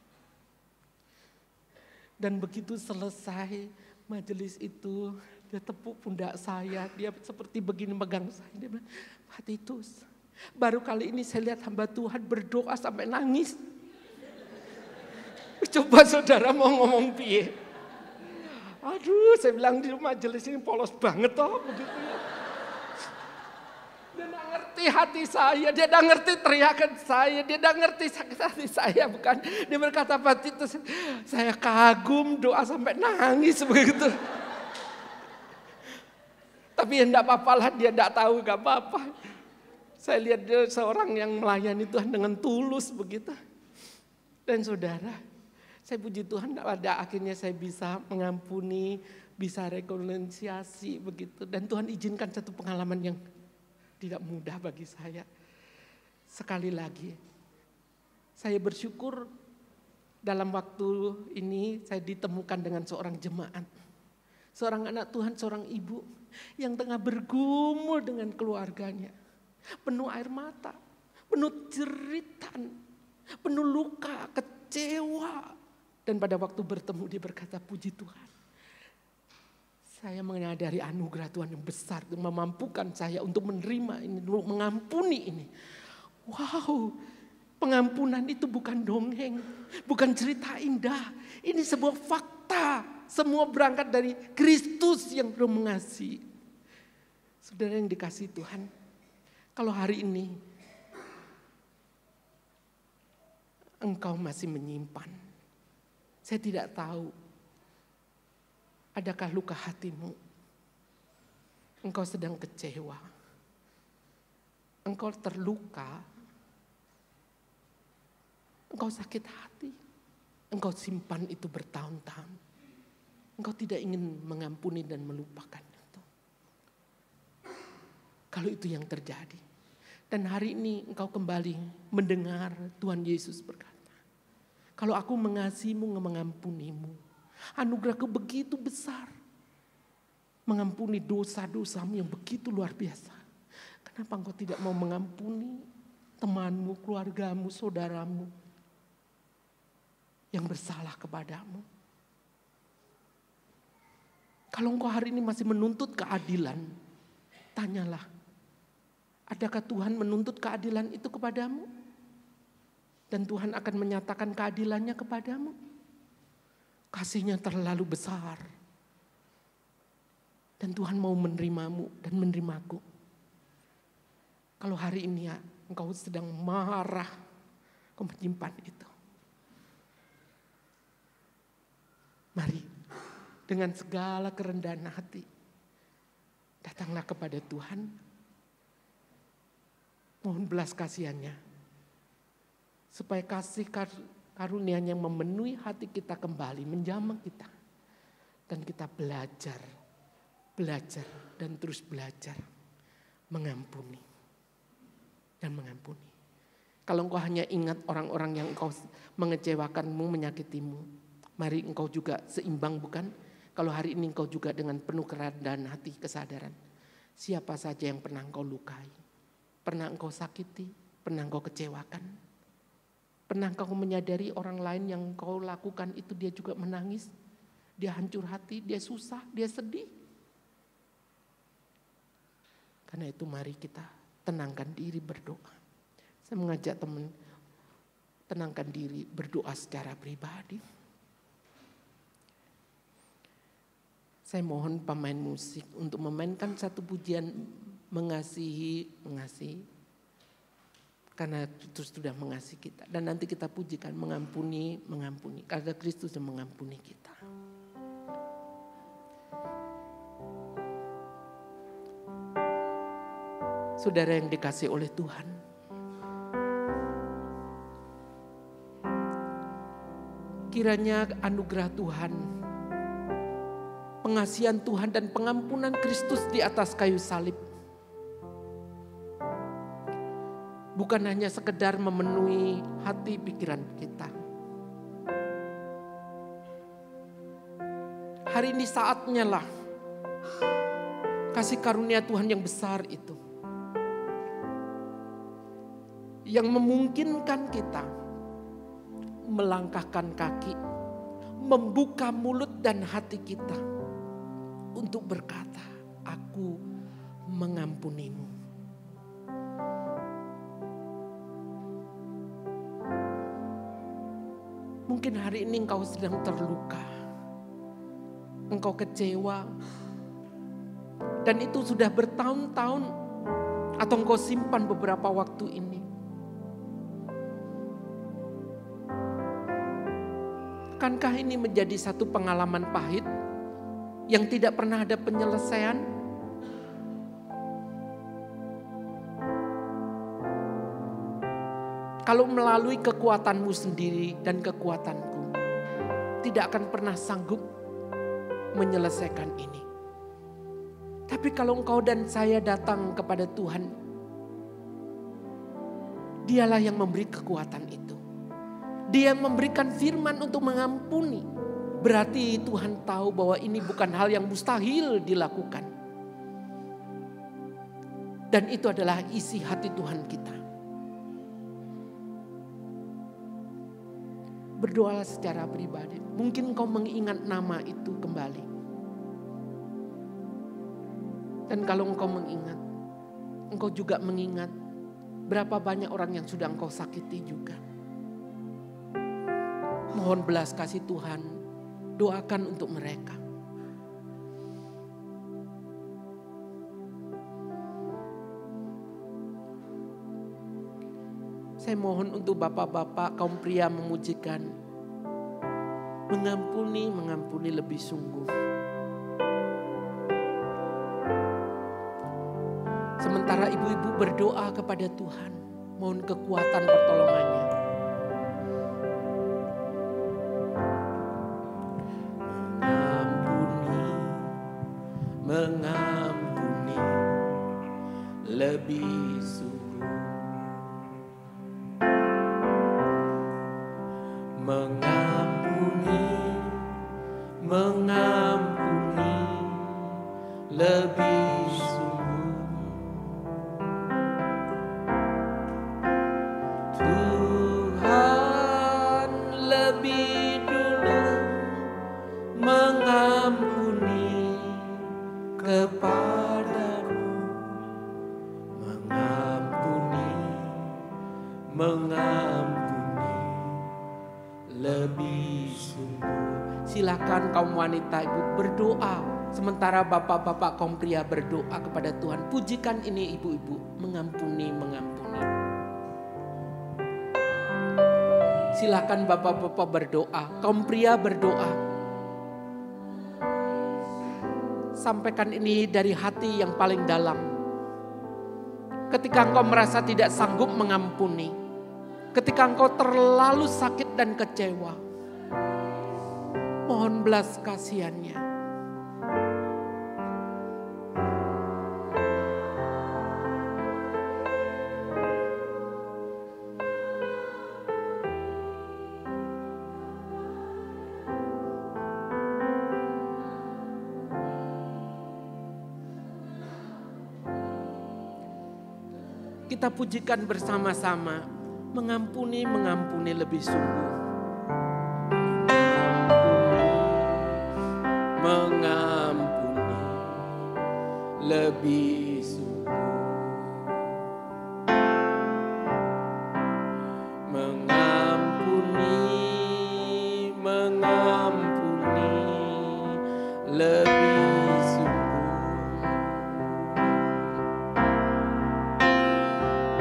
Dan begitu selesai majelis itu, dia tepuk pundak saya, dia seperti begini megang saya. Dia bilang, Pak Titus, baru kali ini saya lihat hamba Tuhan berdoa sampai nangis. Coba saudara mau ngomong piye? Aduh, saya bilang di majelis ini polos banget toh, begitu ya. Dia gak ngerti hati saya, dia gak ngerti teriakan saya, dia gak ngerti sakit hati saya, bukan. Dia berkata, Pak Titus, saya kagum doa sampai nangis begitu. Tapi ya enggak apa-apa lah, dia enggak tahu, enggak apa-apa. Saya lihat dia seorang yang melayani Tuhan dengan tulus begitu. Dan saudara, saya puji Tuhan pada akhirnya saya bisa mengampuni, bisa rekonsiliasi begitu. Dan Tuhan izinkan satu pengalaman yang tidak mudah bagi saya. Sekali lagi, saya bersyukur dalam waktu ini saya ditemukan dengan seorang jemaat. Seorang anak Tuhan, seorang ibu yang tengah bergumul dengan keluarganya. Penuh air mata, penuh jeritan, penuh luka, kecewa. Dan pada waktu bertemu dia berkata, puji Tuhan. Saya menyadari anugerah Tuhan yang besar yang memampukan saya untuk menerima ini, untuk mengampuni ini. Wow, pengampunan itu bukan dongeng, bukan cerita indah. Ini sebuah fakta. Semua berangkat dari Kristus yang belum mengasihi. Saudara yang dikasihi Tuhan, kalau hari ini engkau masih menyimpan, saya tidak tahu, adakah luka hatimu? Engkau sedang kecewa, engkau terluka, engkau sakit hati, engkau simpan itu bertahun-tahun. Engkau tidak ingin mengampuni dan melupakan itu. Kalau itu yang terjadi, dan hari ini engkau kembali mendengar Tuhan Yesus berkata, kalau aku mengasihimu, mengampunimu. Anugerahku begitu besar. Mengampuni dosa-dosamu yang begitu luar biasa. Kenapa engkau tidak mau mengampuni temanmu, keluargamu, saudaramu yang bersalah kepadamu? Kalau engkau hari ini masih menuntut keadilan, tanyalah, adakah Tuhan menuntut keadilan itu kepadamu? Dan Tuhan akan menyatakan keadilannya kepadamu. Kasihnya terlalu besar. Dan Tuhan mau menerimamu dan menerimaku. Kalau hari ini ya, engkau sedang marah, kau menyimpan itu. Mari, dengan segala kerendahan hati, datanglah kepada Tuhan. Mohon belas kasihannya. Supaya kasih karunia-Nya memenuhi hati kita kembali, menjamah kita. Dan kita belajar dan terus belajar mengampuni dan mengampuni. Kalau engkau hanya ingat orang-orang yang engkau mengecewakanmu, menyakitimu, mari engkau juga seimbang, bukan? Kalau hari ini engkau juga dengan penuh kerendahan hati, kesadaran. Siapa saja yang pernah engkau lukai, pernah engkau sakiti, pernah engkau kecewakan. Pernah engkau menyadari orang lain yang kau lakukan itu dia juga menangis, dia hancur hati, dia susah, dia sedih. Karena itu mari kita tenangkan diri berdoa. Saya mengajak teman, tenangkan diri berdoa secara pribadi. Saya mohon pemain musik untuk memainkan satu pujian mengasihi. Karena Kristus sudah mengasihi kita. Dan nanti kita pujikan mengampuni. Karena Kristus yang mengampuni kita. Saudara yang dikasihi oleh Tuhan. Kiranya anugerah Tuhan, pengasihan Tuhan dan pengampunan Kristus di atas kayu salib bukan hanya sekedar memenuhi hati pikiran kita. Hari ini saatnya lah kasih karunia Tuhan yang besar itu, yang memungkinkan kita melangkahkan kaki, membuka mulut dan hati kita untuk berkata, aku mengampunimu. Mungkin hari ini engkau sedang terluka, engkau kecewa, dan itu sudah bertahun-tahun atau engkau simpan beberapa waktu ini. Akankah ini menjadi satu pengalaman pahit yang tidak pernah ada penyelesaian? Kalau melalui kekuatanmu sendiri dan kekuatanku, tidak akan pernah sanggup menyelesaikan ini. Tapi kalau engkau dan saya datang kepada Tuhan, Dialah yang memberi kekuatan itu. Dia memberikan firman untuk mengampuni. Berarti Tuhan tahu bahwa ini bukan hal yang mustahil dilakukan. Dan itu adalah isi hati Tuhan kita. Berdoalah secara pribadi. Mungkin kau mengingat nama itu kembali. Dan kalau engkau mengingat, engkau juga mengingat berapa banyak orang yang sudah engkau sakiti juga. Mohon belas kasih Tuhan, doakan untuk mereka. Saya mohon untuk bapak-bapak kaum pria memujikan, mengampuni lebih sungguh. Sementara ibu-ibu berdoa kepada Tuhan, mohon kekuatan pertolongannya. Mengampuni lebih sungguh. Mengampuni lebih sungguh. Tuhan lebih dulu mengampuni kepadaku, mengampuni lebih sungguh. Silakan kaum wanita ibu berdoa, sementara bapak-bapak kaum pria berdoa kepada Tuhan. Pujikan ini ibu-ibu, mengampuni. Silakan bapak-bapak berdoa, kaum pria berdoa. Sampaikan ini dari hati yang paling dalam. Ketika engkau merasa tidak sanggup mengampuni, ketika engkau terlalu sakit dan kecewa, mohon belas kasihannya. Kita pujikan bersama-sama, mengampuni lebih sungguh. Mengampuni lebih sungguh. Mengampuni lebih sungguh.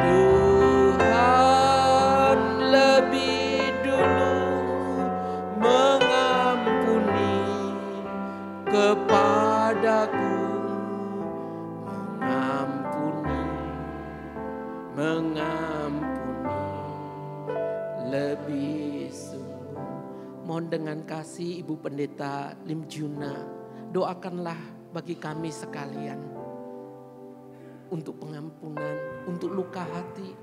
Tuhan lebih dulu mengampuni kepadaku, mengampuni lebih sungguh. Mohon dengan kasih Ibu Pendeta Lim Juna, doakanlah bagi kami sekalian untuk pengampunan, untuk luka hati,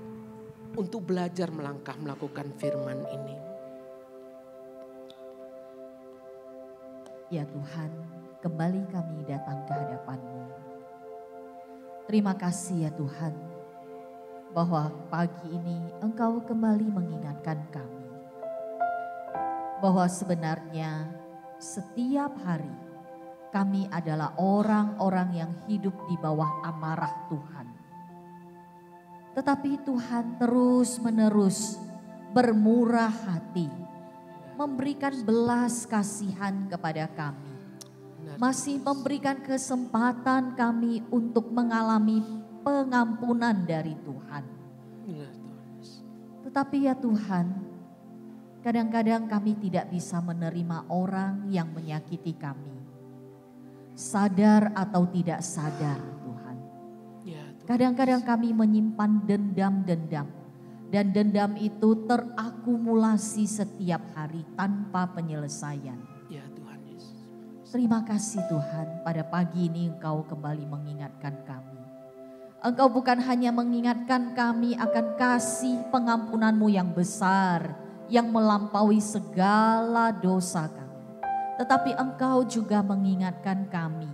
untuk belajar melangkah melakukan firman ini. Ya Tuhan, kembali kami datang ke hadapan-Mu. Terima kasih ya Tuhan, bahwa pagi ini Engkau kembali mengingatkan kami bahwa sebenarnya setiap hari kami adalah orang-orang yang hidup di bawah amarah Tuhan. Tetapi Tuhan terus-menerus bermurah hati, memberikan belas kasihan kepada kami. Masih memberikan kesempatan kami untuk mengalami pengampunan dari Tuhan. Tetapi ya Tuhan, kadang-kadang kami tidak bisa menerima orang yang menyakiti kami. Sadar atau tidak sadar Tuhan. Kadang-kadang kami menyimpan dendam-dendam. Dan dendam itu terakumulasi setiap hari tanpa penyelesaian. Ya Tuhan Yesus. Terima kasih Tuhan, pada pagi ini Engkau kembali mengingatkan kami. Engkau bukan hanya mengingatkan kami akan kasih pengampunan-Mu yang besar, yang melampaui segala dosa kami. Tetapi Engkau juga mengingatkan kami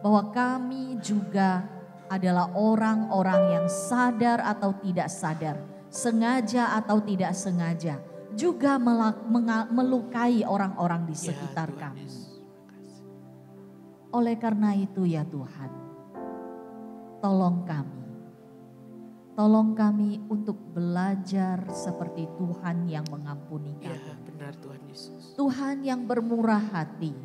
bahwa kami juga adalah orang-orang yang sadar atau tidak sadar, sengaja atau tidak sengaja, juga melukai orang-orang di sekitar kami. Oleh karena itu ya Tuhan, tolong kami. Tolong kami untuk belajar seperti Tuhan yang mengampuni Ya, kami. benar Tuhan Yesus. Tuhan yang bermurah hati.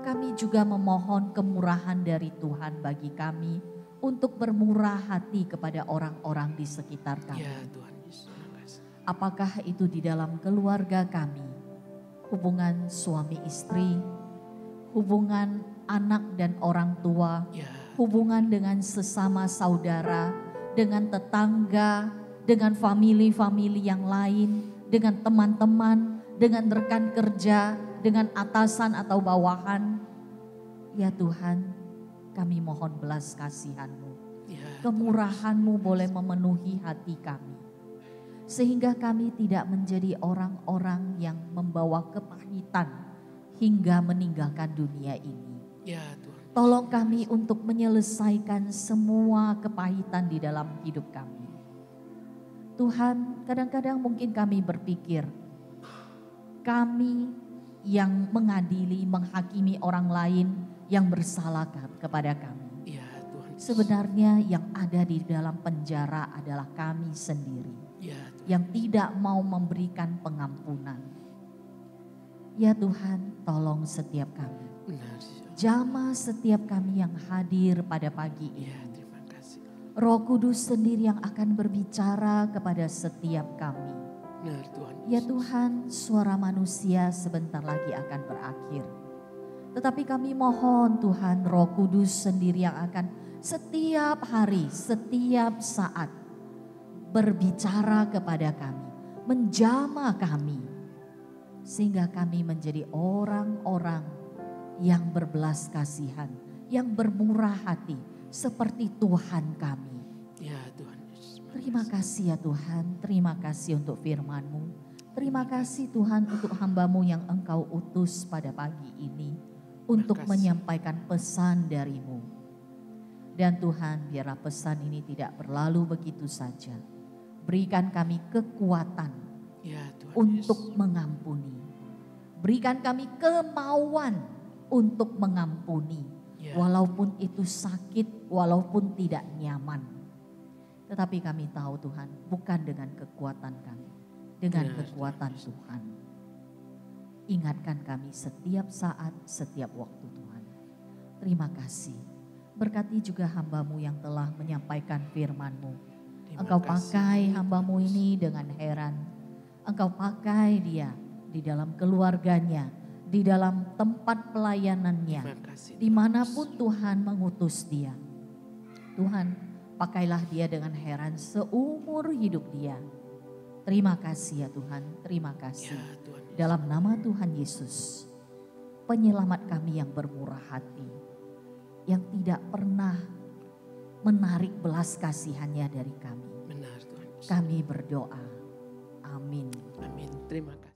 Kami juga memohon kemurahan dari Tuhan bagi kami untuk bermurah hati kepada orang-orang di sekitar kami. Ya, Tuhan Yesus. Terima kasih. Apakah itu di dalam keluarga kami, hubungan suami istri, hubungan anak dan orang tua, Ya, hubungan dengan sesama saudara, dengan tetangga, dengan famili-famili yang lain, dengan teman-teman, dengan rekan kerja, dengan atasan atau bawahan. Ya Tuhan, kami mohon belas kasihan-Mu. ya, Kemurahan-Mu boleh memenuhi hati kami. Sehingga kami tidak menjadi orang-orang yang membawa kepahitan hingga meninggalkan dunia ini. ya Tuhan. Tolong kami untuk menyelesaikan semua kepahitan di dalam hidup kami. Tuhan, kadang-kadang mungkin kami berpikir, kami yang mengadili, menghakimi orang lain yang bersalah kepada kami. Ya Tuhan Yesus. Sebenarnya yang ada di dalam penjara adalah kami sendiri Ya Tuhan. yang tidak mau memberikan pengampunan. Ya Tuhan, tolong setiap kami. Benar Yesus. Jamah setiap kami yang hadir pada pagi Ya, ini. terima kasih. Roh Kudus sendiri yang akan berbicara kepada setiap kami. Benar Tuhan Ya Yesus. Tuhan, suara manusia sebentar lagi akan berakhir. Tetapi kami mohon Tuhan, Roh Kudus sendiri yang akan setiap hari, setiap saat berbicara kepada kami, menjamah kami. Sehingga kami menjadi orang-orang yang berbelas kasihan, yang bermurah hati seperti Tuhan kami. Ya Tuhan Yesus. Terima kasih ya Tuhan, terima kasih untuk firman-Mu. Terima kasih Tuhan untuk hamba-Mu yang Engkau utus pada pagi ini untuk kasih. menyampaikan pesan dari-Mu. Dan Tuhan, biarlah pesan ini tidak berlalu begitu saja. Berikan kami kekuatan Ya Tuhan untuk Yesus. mengampuni. Berikan kami kemauan untuk mengampuni. Ya. Walaupun itu sakit, walaupun tidak nyaman. Tetapi kami tahu Tuhan, bukan dengan kekuatan kami, dengan Benar, kekuatan Tuhan. Ingatkan kami setiap saat, setiap waktu Tuhan. Terima kasih. Berkati juga hamba-Mu yang telah menyampaikan firman-Mu. Terima Engkau kasih. pakai hamba-Mu ini dengan heran. Engkau pakai dia di dalam keluarganya, di dalam tempat pelayanannya, Terima kasih. dimanapun Tuhan mengutus dia. Tuhan, pakailah dia dengan heran seumur hidup dia. Terima kasih ya Tuhan, terima kasih. Ya Tuhan Yesus. Dalam nama Tuhan Yesus, penyelamat kami yang bermurah hati, yang tidak pernah menarik belas kasihannya dari kami. Benar Tuhan Yesus. Kami berdoa. Amin. Amin. Terima kasih.